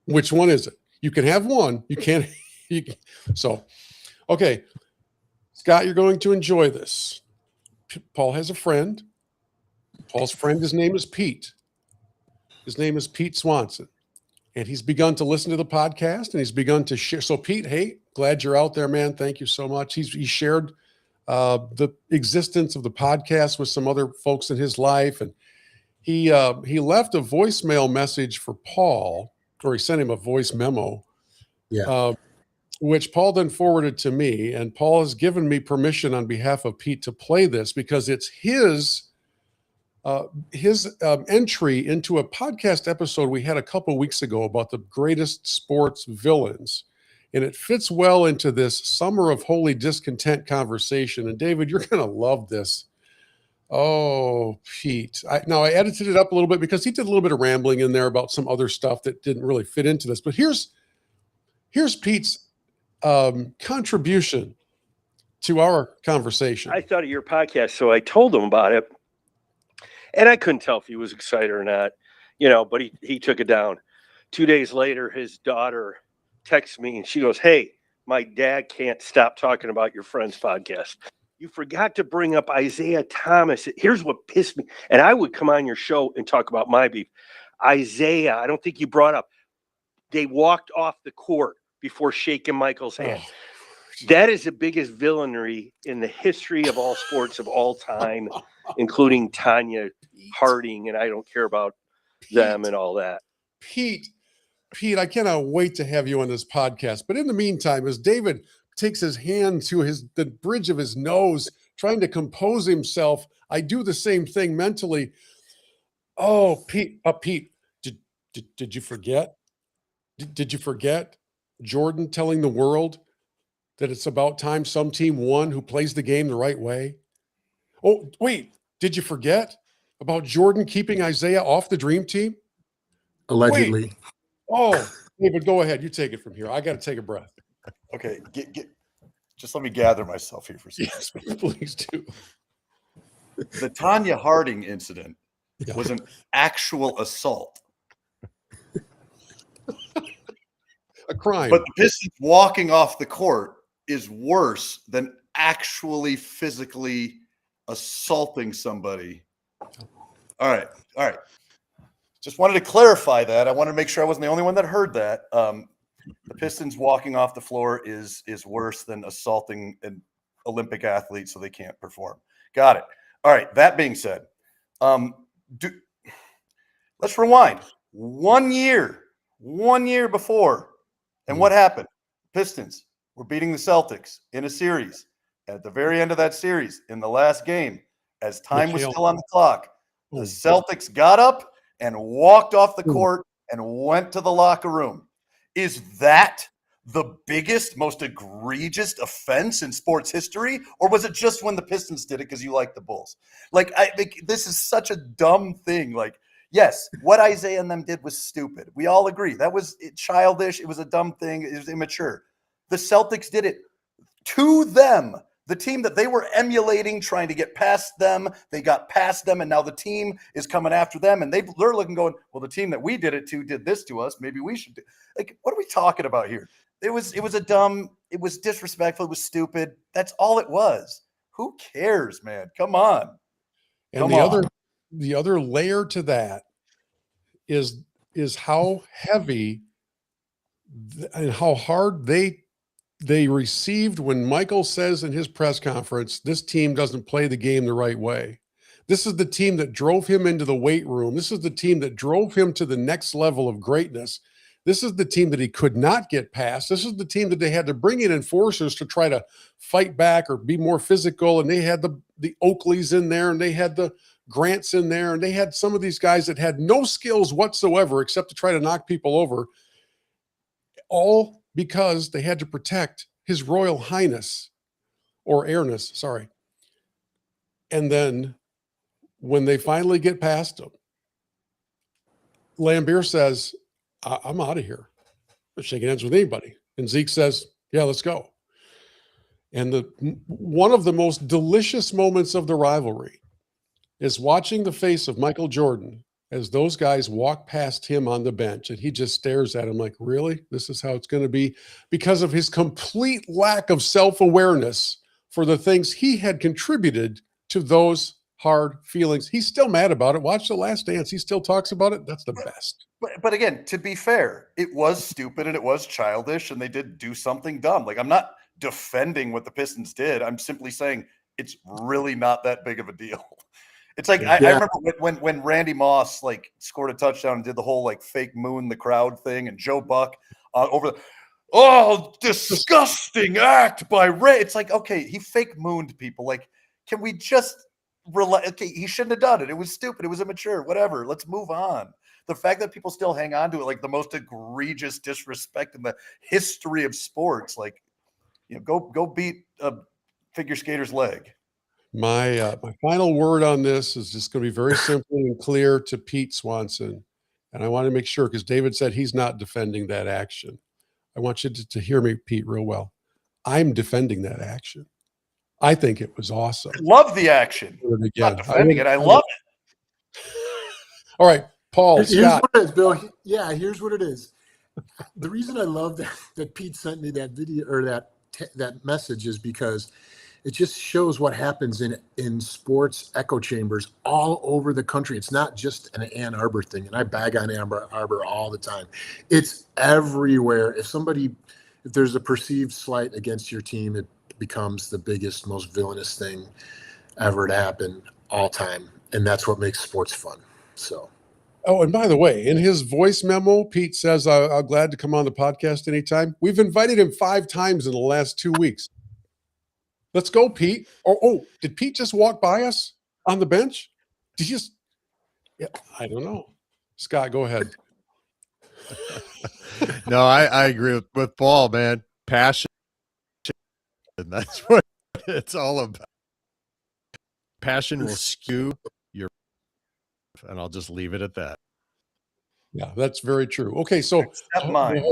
Which one is it? You can have one. You can't. So, okay, Scott, you're going to enjoy this. Paul has a friend. Paul's friend, his name is Pete. His name is Pete Swanson, and he's begun to listen to the podcast, and he's begun to share. So, Pete, hey, glad you're out there, man. Thank you so much. He shared the existence of the podcast with some other folks in his life, and he left a voicemail message for Paul, or he sent him a voice memo, which Paul then forwarded to me, and Paul has given me permission on behalf of Pete to play this because it's his entry into a podcast episode we had a couple weeks ago about the greatest sports villains. And it fits well into this summer of holy discontent conversation. And David, you're going to love this. Oh, Pete. Now I edited it up a little bit because he did a little bit of rambling in there about some other stuff that didn't really fit into this. But here's Pete's contribution to our conversation. I thought of your podcast, so I told him about it. And I couldn't tell if he was excited or not, but he took it down. 2 days later, his daughter texts me and she goes, "Hey, my dad can't stop talking about your friend's podcast. You forgot to bring up Isaiah Thomas. Here's what pissed me." And I would come on your show and talk about my beef. Isaiah, I don't think you brought up. They walked off the court before shaking Michael's hand. That is the biggest villainy in the history of all sports of all time, including Tanya Harding, and I don't care about them and all that. Pete, I cannot wait to have you on this podcast. But in the meantime, as David takes his hand to the bridge of his nose, trying to compose himself, I do the same thing mentally. Oh, Pete, did you forget? Did you forget Jordan telling the world that it's about time some team won who plays the game the right way? Oh, wait, did you forget about Jordan keeping Isaiah off the dream team? Allegedly. Wait. Oh, David, go ahead. You take it from here. I got to take a breath. Okay, just let me gather myself here for a second. Yes, please do. The Tanya Harding incident was an actual assault. A crime. But the Pistons walking off the court is worse than actually physically assaulting somebody. All right. Just wanted to clarify that. I wanted to make sure I wasn't the only one that heard that. The Pistons walking off the floor is worse than assaulting an Olympic athlete so they can't perform. Got it. All right. That being said, let's rewind. 1 year before, and what happened? Pistons were beating the Celtics in a series. At the very end of that series, in the last game, as time was still on the clock, the Celtics got up and walked off the court and went to the locker room. Is that the biggest, most egregious offense in sports history? Or was it just when the Pistons did it because you like the Bulls? Like, I think this is such a dumb thing. Like, yes, what Isaiah and them did was stupid. We all agree. That was childish. It was a dumb thing. It was immature. The Celtics did it to them. The team that they were emulating, trying to get past them, they got past them, and now the team is coming after them, and they're looking, going, well, the team that we did it to did this to us. Maybe we should do. Like, what are we talking about here? It was disrespectful. It was stupid. That's all it was. Who cares, man? Come on. And the other layer to that is how heavy and how hard they received when Michael says in his press conference, this team doesn't play the game the right way. This is the team that drove him into the weight room. This is the team that drove him to the next level of greatness. This is the team that he could not get past. This is the team that they had to bring in enforcers to try to fight back or be more physical. And they had the Oakleys in there, and they had the Grants in there, and they had some of these guys that had no skills whatsoever except to try to knock people over, all because they had to protect His Royal Highness or Airness, sorry. And then when they finally get past him, Lambeer says, I'm out of here. I'm not shaking hands with anybody. And Zeke says, yeah, let's go. And one of the most delicious moments of the rivalry is watching the face of Michael Jordan as those guys walk past him on the bench, and he just stares at him like, really? This is how it's going to be? Because of his complete lack of self-awareness for the things he had contributed to those hard feelings. He's still mad about it. Watch The Last Dance. He still talks about it. That's the best. But again, to be fair, it was stupid and it was childish, and they did do something dumb. Like, I'm not defending what the Pistons did. I'm simply saying it's really not that big of a deal. It's like, I remember when Randy Moss like scored a touchdown and did the whole like fake moon the crowd thing, and Joe Buck disgusting act by Ray. It's like, okay, he fake mooned people. Like, can we just relax? Okay, he shouldn't have done it. It was stupid. It was immature. Whatever. Let's move on. The fact that people still hang on to it, like the most egregious disrespect in the history of sports, like, you know, go beat a figure skater's leg. My final word on this is just going to be very simple and clear to Pete Swanson. And I want to make sure, because David said he's not defending that action. I want you to hear me, Pete, real well. I'm defending that action. I think it was awesome. Love the action. I'm not defending it. I love it. All right, Paul, Here's Scott. what it is, Bill. Yeah, here's what it is. The reason I love that Pete sent me that video or that message is because it just shows what happens in sports echo chambers all over the country. It's not just an Ann Arbor thing, and I bag on Ann Arbor all the time. It's everywhere. If there's a perceived slight against your team, it becomes the biggest, most villainous thing ever to happen all time, and that's what makes sports fun. So. Oh, and by the way, in his voice memo, Pete says, I'm glad to come on the podcast anytime. We've invited him 5 times in the last 2 weeks. Let's go, Pete. Oh, did Pete just walk by us on the bench? Did he just? Yeah, I don't know. Scott, go ahead. No, I agree with Paul, man. Passion. And that's what it's all about. Passion will skew your, and I'll just leave it at that. Yeah, that's very true. Okay, so Except mine.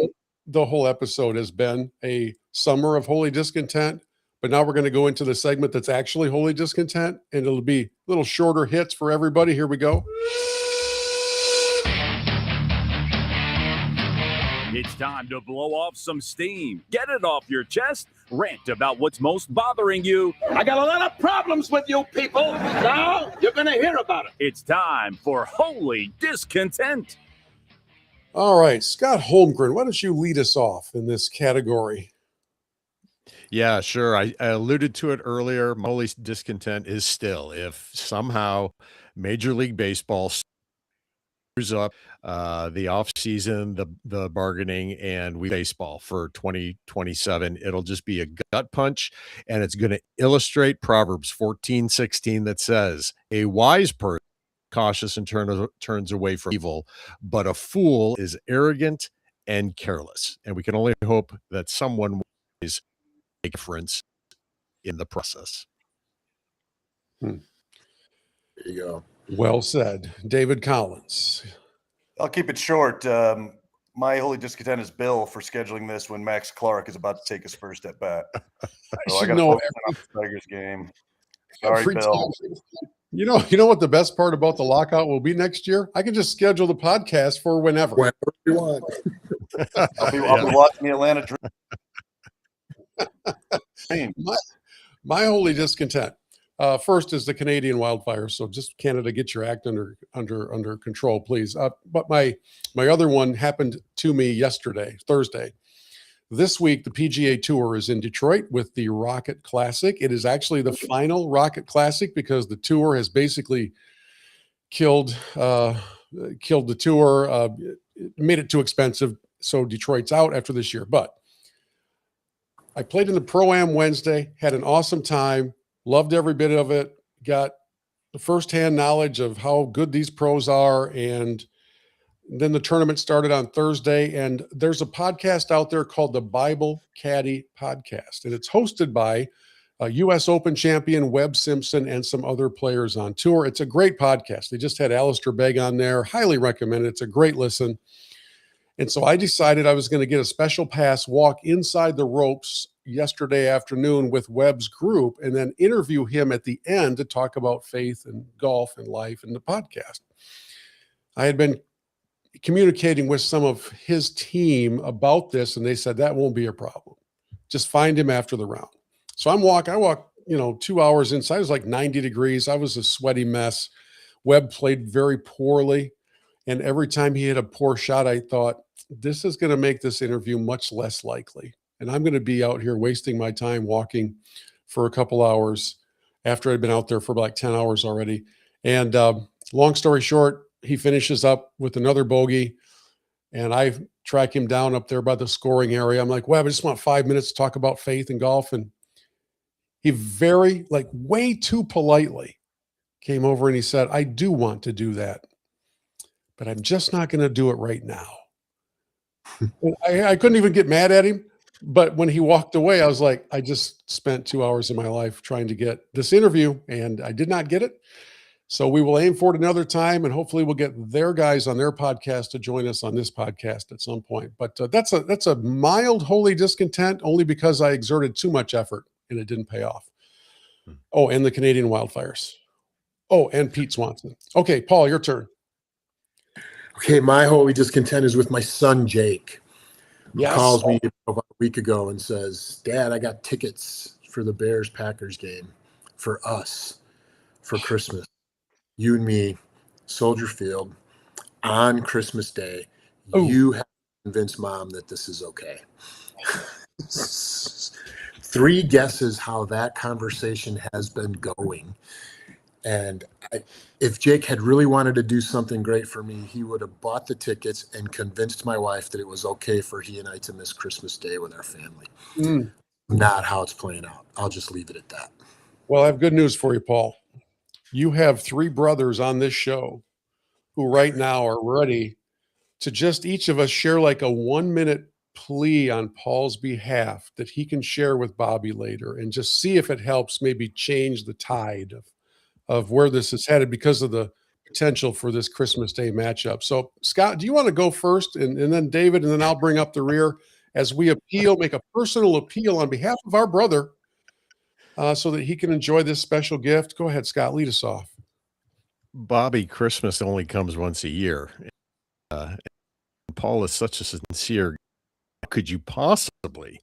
The whole episode has been a summer of holy discontent, but now we're going to go into the segment that's actually holy discontent, and it'll be little shorter hits for everybody. Here we go. It's time to blow off some steam. Get it off your chest. Rant about what's most bothering you. I got a lot of problems with you people. Now you're going to hear about it. It's time for Holy Discontent. All right, Scott Holmgren, why don't you lead us off in this category? Yeah, sure. I alluded to it earlier. My holy discontent is still if somehow Major League Baseball screws up the offseason, the bargaining, and baseball for 2027. It'll just be a gut punch, and it's going to illustrate Proverbs 14:16 that says, a wise person cautious and turns away from evil, but a fool is arrogant and careless. And we can only hope that someone wise make a difference in the process. There you go. Well said. David Collins. I'll keep it short. My holy discontent is Bill for scheduling this when Max Clark is about to take his first at bat. So I got to focus on the Tigers game. Sorry, Bill. You know what the best part about the lockout will be next year? I can just schedule the podcast for whenever. Whenever you want. I'll be watching the Atlanta Dream. My holy discontent. First is the Canadian wildfires. So just Canada, get your act under control, please. But my other one happened to me yesterday, Thursday. This week, the PGA Tour is in Detroit with the Rocket Classic. It is actually the final Rocket Classic because the tour has basically killed the tour, made it too expensive. So Detroit's out after this year. But I played in the Pro-Am Wednesday, had an awesome time, loved every bit of it, got the firsthand knowledge of how good these pros are, and then the tournament started on Thursday, and there's a podcast out there called the Bible Caddy Podcast, and it's hosted by U.S. Open champion Webb Simpson and some other players on tour. It's a great podcast. They just had Alistair Begg on there. Highly recommend it. It's a great listen. And so I decided I was going to get a special pass, walk inside the ropes yesterday afternoon with Webb's group, and then interview him at the end to talk about faith and golf and life and the podcast. I had been communicating with some of his team about this, and they said that won't be a problem. Just find him after the round. So I walk, 2 hours inside. It was like 90 degrees. I was a sweaty mess. Webb played very poorly, and every time he hit a poor shot, I thought, this is going to make this interview much less likely. And I'm going to be out here wasting my time walking for a couple hours after I'd been out there for like 10 hours already. And long story short, he finishes up with another bogey, and I track him down up there by the scoring area. I'm like, well, I just want 5 minutes to talk about faith and golf. And he way too politely came over and he said, I do want to do that, but I'm just not going to do it right now. I couldn't even get mad at him. But when he walked away, I was like, I just spent 2 hours of my life trying to get this interview, and I did not get it. So we will aim for it another time, and hopefully we'll get their guys on their podcast to join us on this podcast at some point. But that's a mild holy discontent, only because I exerted too much effort and it didn't pay off. Oh, and the Canadian wildfires. Oh, and Pete Swanson. Okay, Paul, your turn. Okay, my holy discontent is with my son, Jake. Who Yes. calls me about a week ago and says, Dad, I got tickets for the Bears-Packers game for us for Christmas. You and me, Soldier Field, on Christmas Day. Ooh. You have to convince Mom that this is okay. 3 guesses how that conversation has been going. And if Jake had really wanted to do something great for me, he would have bought the tickets and convinced my wife that it was okay for he and I to miss Christmas Day with our family. Not how it's playing out. I'll just leave it at that. Well, I have good news for you, Paul. You have 3 brothers on this show who right now are ready to just each of us share like a 1-minute plea on Paul's behalf that he can share with Bobby later, and just see if it helps maybe change the tide of where this is headed because of the potential for this Christmas Day matchup. So, Scott, do you want to go first, and then David, and then I'll bring up the rear as we make a personal appeal on behalf of our brother, so that he can enjoy this special gift. Go ahead, Scott, lead us off. Bobby, Christmas only comes once a year. Paul is such a sincere. Could you possibly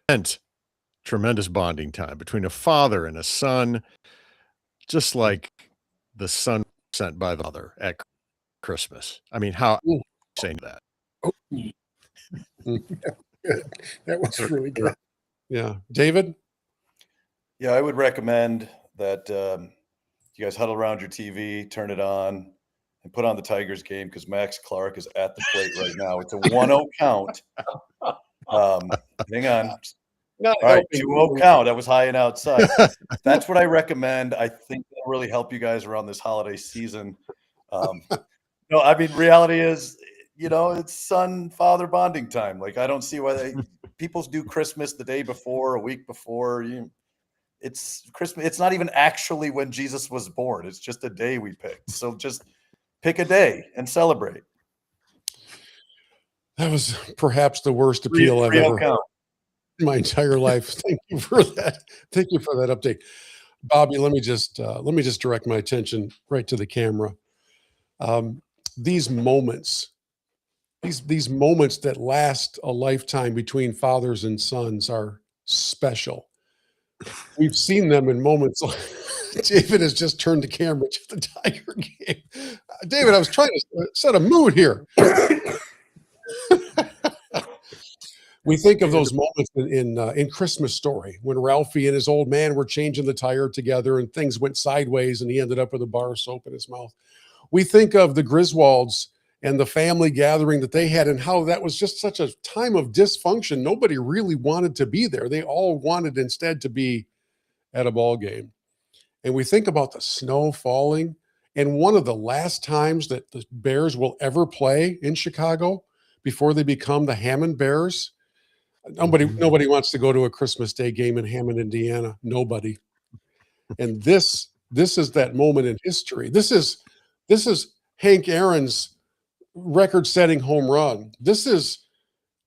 and tremendous bonding time between a father and a son, just like the son sent by the mother at Christmas? I mean, how saying that? That was really good. Yeah, David. Yeah, I would recommend that you guys huddle around your TV, turn it on, and put on the Tigers game because Max Clark is at the plate right now. It's a 1-0 count. Hang on. All right, 2-0 count. That was high and outside. That's what I recommend. I think that'll really help you guys around this holiday season. No, I mean, reality is, it's son-father bonding time. Like, I don't see why people do Christmas the day before, a week before. It's Christmas. It's not even actually when Jesus was born. It's just a day we picked. So just pick a day and celebrate. That was perhaps the worst appeal I've ever heard in my entire life. Thank you for that. Thank you for that update, Bobby. Let me just direct my attention right to the camera. These moments that last a lifetime between fathers and sons are special. We've seen them in moments like David has just turned the camera to the Tiger game. David, I was trying to set a mood here. We think of those moments in Christmas Story when Ralphie and his old man were changing the tire together and things went sideways and he ended up with a bar of soap in his mouth. We think of the Griswolds and the family gathering that they had and how that was just such a time of dysfunction. Nobody really wanted to be there. They all wanted instead to be at a ball game. And we think about the snow falling. And one of the last times that the Bears will ever play in Chicago before they become the Hammond Bears. Nobody wants to go to a Christmas Day game in Hammond, Indiana. Nobody. And this is that moment in history. This is Hank Aaron's record-setting home run. This is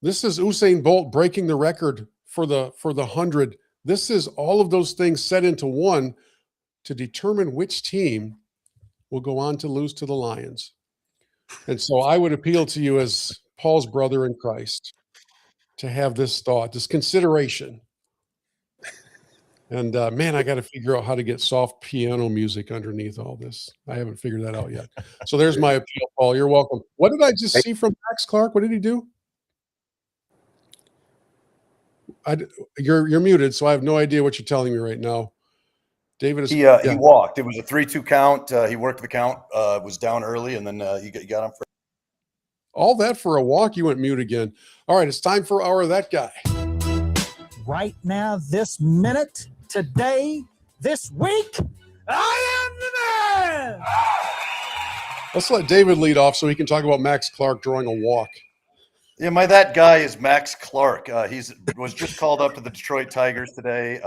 Usain Bolt breaking the record for the 100. This is all of those things set into one to determine which team will go on to lose to the Lions. And so I would appeal to you as Paul's brother in Christ to have this thought, this consideration. And man, I got to figure out how to get soft piano music underneath all this. I haven't figured that out yet. So there's my appeal, Paul. You're welcome. What did I just see from Max Clark? What did he do? You're muted, so I have no idea what you're telling me right now. David, he walked. It was a 3-2 count. He worked the count. Was down early, and then you got him for all that for a walk. You went mute again. All right, it's time for our That Guy. Right now, this minute, today, this week, I am the man. Let's let David lead off so he can talk about Max Clark drawing a walk. Yeah, that guy is Max Clark. Was just called up to the Detroit Tigers today.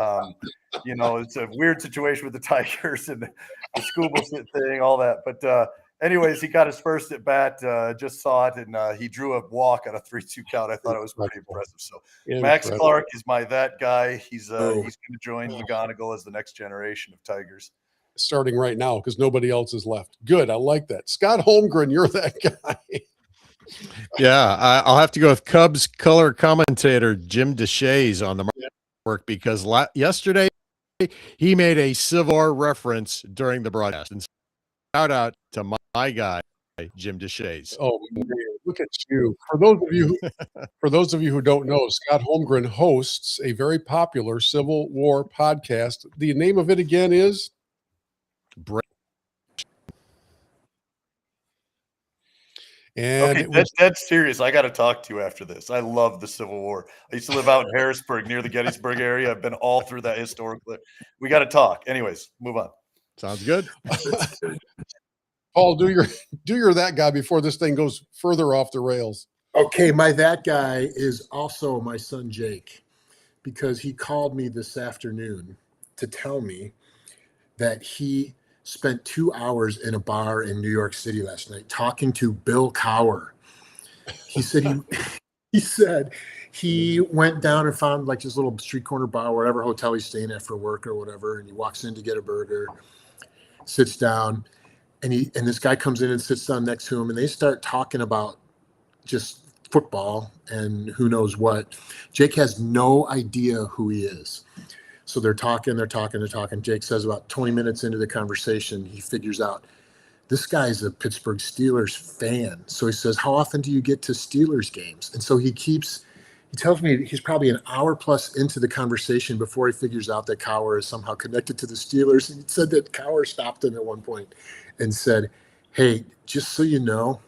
It's a weird situation with the Tigers and the Skubal thing, all that. But anyways, he got his first at bat. Just saw it, and he drew a walk on a 3-2 count. I thought it was pretty impressive. So Max Clark is that guy. He's going to join McGonigal as the next generation of Tigers. Starting right now because nobody else is left. Good, I like that. Scott Holmgren, you're that guy. Yeah, I'll have to go with Cubs color commentator Jim DeShays on the network because yesterday he made a Civil War reference during the broadcast. And shout out to my guy Jim DeShays. Oh man, look at you! For those of you who don't know, Scott Holmgren hosts a very popular Civil War podcast. The name of it again is And okay, that's serious. I got to talk to you after this. I love the Civil War. I used to live out in Harrisburg near the Gettysburg area. I've been all through that historically. We got to talk. Anyways, move on. Sounds good. Paul, do your that guy before this thing goes further off the rails. Okay, my that guy is also my son Jake, because he called me this afternoon to tell me that he spent 2 hours in a bar in New York City last night talking to Bill Cowher. He said he said he went down and found like this little street corner bar, whatever hotel he's staying at for work or whatever, and he walks in to get a burger, sits down, and this guy comes in and sits down next to him, and they start talking about just football and who knows what. Jake has no idea who he is. So they're talking. Jake says about 20 minutes into the conversation, he figures out this guy's a Pittsburgh Steelers fan. So he says, how often do you get to Steelers games? And so he tells me he's probably an hour plus into the conversation before he figures out that Cowher is somehow connected to the Steelers. And he said that Cowher stopped him at one point and said, hey, just so you know,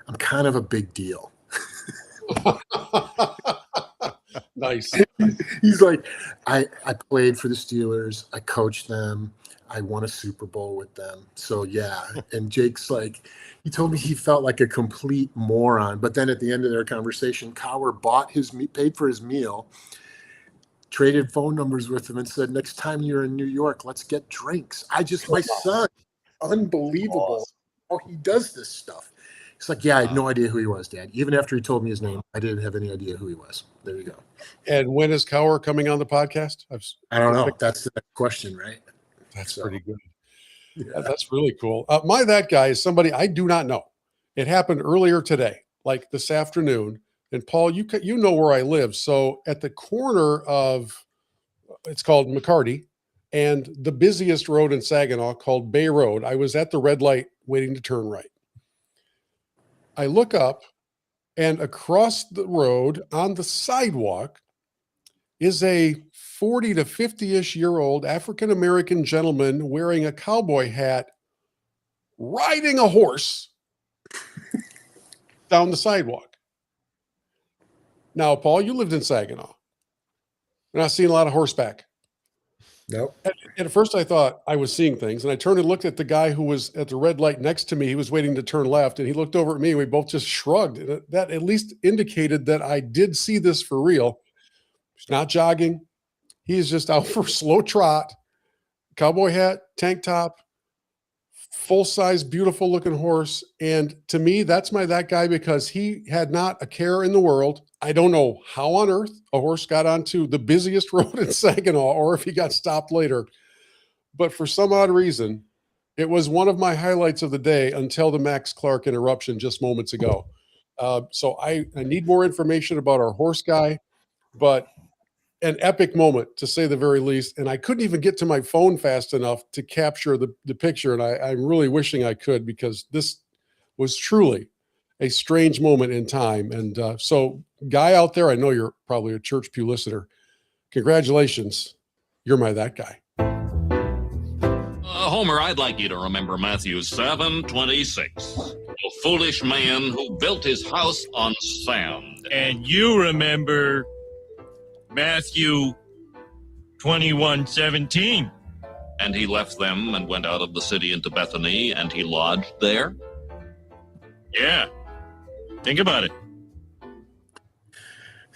I'm kind of a big deal. Nice. He's like, I played for the Steelers. I coached them. I won a Super Bowl with them. So yeah. And Jake's like, he told me he felt like a complete moron. But then at the end of their conversation, Cowher paid for his meal, traded phone numbers with him, and said, next time you're in New York, let's get drinks. My son, unbelievable how he does this stuff. He's like, yeah, I had no idea who he was, Dad. Even after he told me his name, I didn't have any idea who he was. There you go. And when is Cowher coming on the podcast? I don't know. That's the next question, right? That's pretty good. Yeah. That's really cool. That guy is somebody I do not know. It happened earlier today, like this afternoon. And Paul, you know where I live. So at the corner of, it's called McCarty, and the busiest road in Saginaw called Bay Road, I was at the red light waiting to turn right. I look up, and across the road on the sidewalk is a 40 to 50-ish year old African-American gentleman wearing a cowboy hat, riding a horse down the sidewalk. Now, Paul, you lived in Saginaw. You're not seeing a lot of horseback. Nope. And at first I thought I was seeing things, and I turned and looked at the guy who was at the red light next to me. He was waiting to turn left, and he looked over at me, and we both just shrugged. And that at least indicated that I did see this for real. He's not jogging. He's just out for a slow trot, cowboy hat, tank top, full-size, beautiful-looking horse. And to me, that's that guy, because he had not a care in the world. I don't know how on earth a horse got onto the busiest road in Saginaw, or if he got stopped later. But for some odd reason, it was one of my highlights of the day until the Max Clark interruption just moments ago. So I need more information about our horse guy, but an epic moment, to say the very least. And I couldn't even get to my phone fast enough to capture the picture. And I'm really wishing I could, because this was truly a strange moment in time. And so, guy out there, I know you're probably a Church Pew listener. Congratulations. You're that guy. Homer, I'd like you to remember Matthew 7:26. A foolish man who built his house on sand. And you remember Matthew 21:17. And he left them and went out of the city into Bethany, and he lodged there? Yeah. Think about it.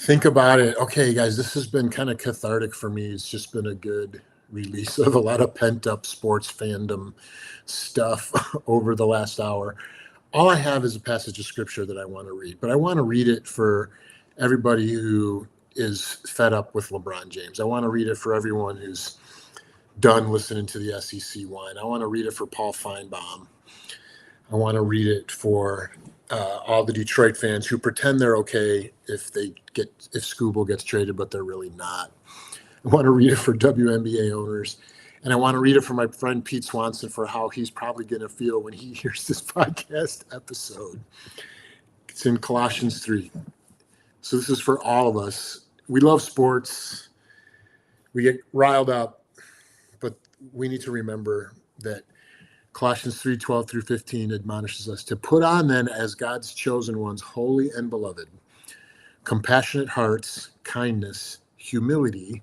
Think about it. Okay, guys, this has been kind of cathartic for me. It's just been a good release of a lot of pent-up sports fandom stuff over the last hour. All I have is a passage of scripture that I want to read, but I want to read it for everybody who is fed up with LeBron James. I want to read it for everyone who's done listening to the SEC whine. I want to read it for Paul Feinbaum. I want to read it for all the Detroit fans who pretend they're okay if Skubal gets traded, but they're really not. I want to read it for WNBA owners. And I want to read it for my friend Pete Swanson for how he's probably going to feel when he hears this podcast episode. It's in Colossians 3. So this is for all of us. We love sports. We get riled up, but we need to remember that Colossians 3:12 through 15 admonishes us to put on then as God's chosen ones, holy and beloved, compassionate hearts, kindness, humility,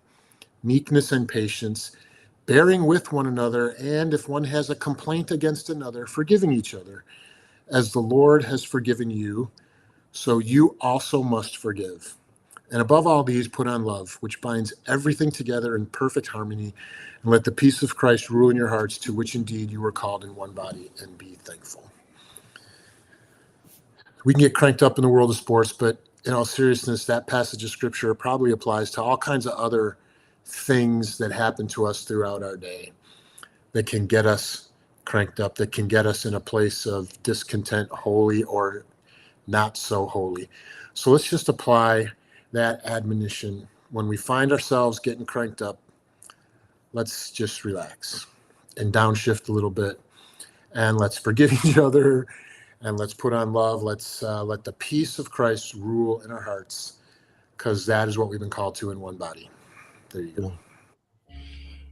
meekness and patience, bearing with one another, and if one has a complaint against another, forgiving each other. As the Lord has forgiven you, so you also must forgive. And above all these, put on love, which binds everything together in perfect harmony. And let the peace of Christ rule in your hearts, to which indeed you were called in one body, and be thankful. We can get cranked up in the world of sports, but in all seriousness, that passage of scripture probably applies to all kinds of other things that happen to us throughout our day that can get us cranked up, that can get us in a place of discontent, holy or not so holy. So let's just apply that admonition. When we find ourselves getting cranked up, let's just relax and downshift a little bit, and let's forgive each other, and let's put on love. Let's let the peace of Christ rule in our hearts, because that is what we've been called to in one body. There you go.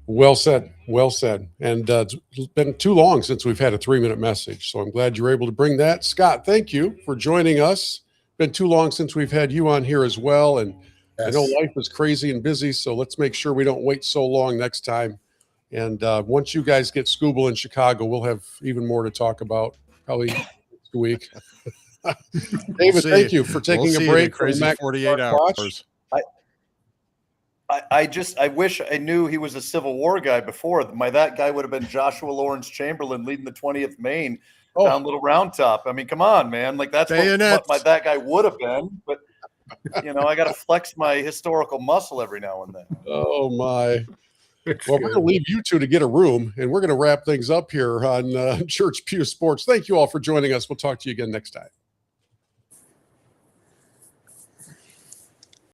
Well said. Well said. And it's been too long since we've had a 3-minute message, so I'm glad you're able to bring that. Scott, thank you for joining us. Been too long since we've had you on here as well, and yes. I know life is crazy and busy, so let's make sure we don't wait so long next time. And once you guys get Skubal in Chicago, we'll have even more to talk about probably next week. David, thank you for taking a break. Crazy 48 hours. I wish I knew he was a Civil War guy before. That guy would have been Joshua Lawrence Chamberlain leading the 20th Maine down Little Round Top. I mean, come on, man. Like that's what that guy would have been. But I got to flex my historical muscle every now and then. Oh my. Well, we're going to leave you two to get a room, and we're going to wrap things up here on Church Pew Sports. Thank you all for joining us. We'll talk to you again next time.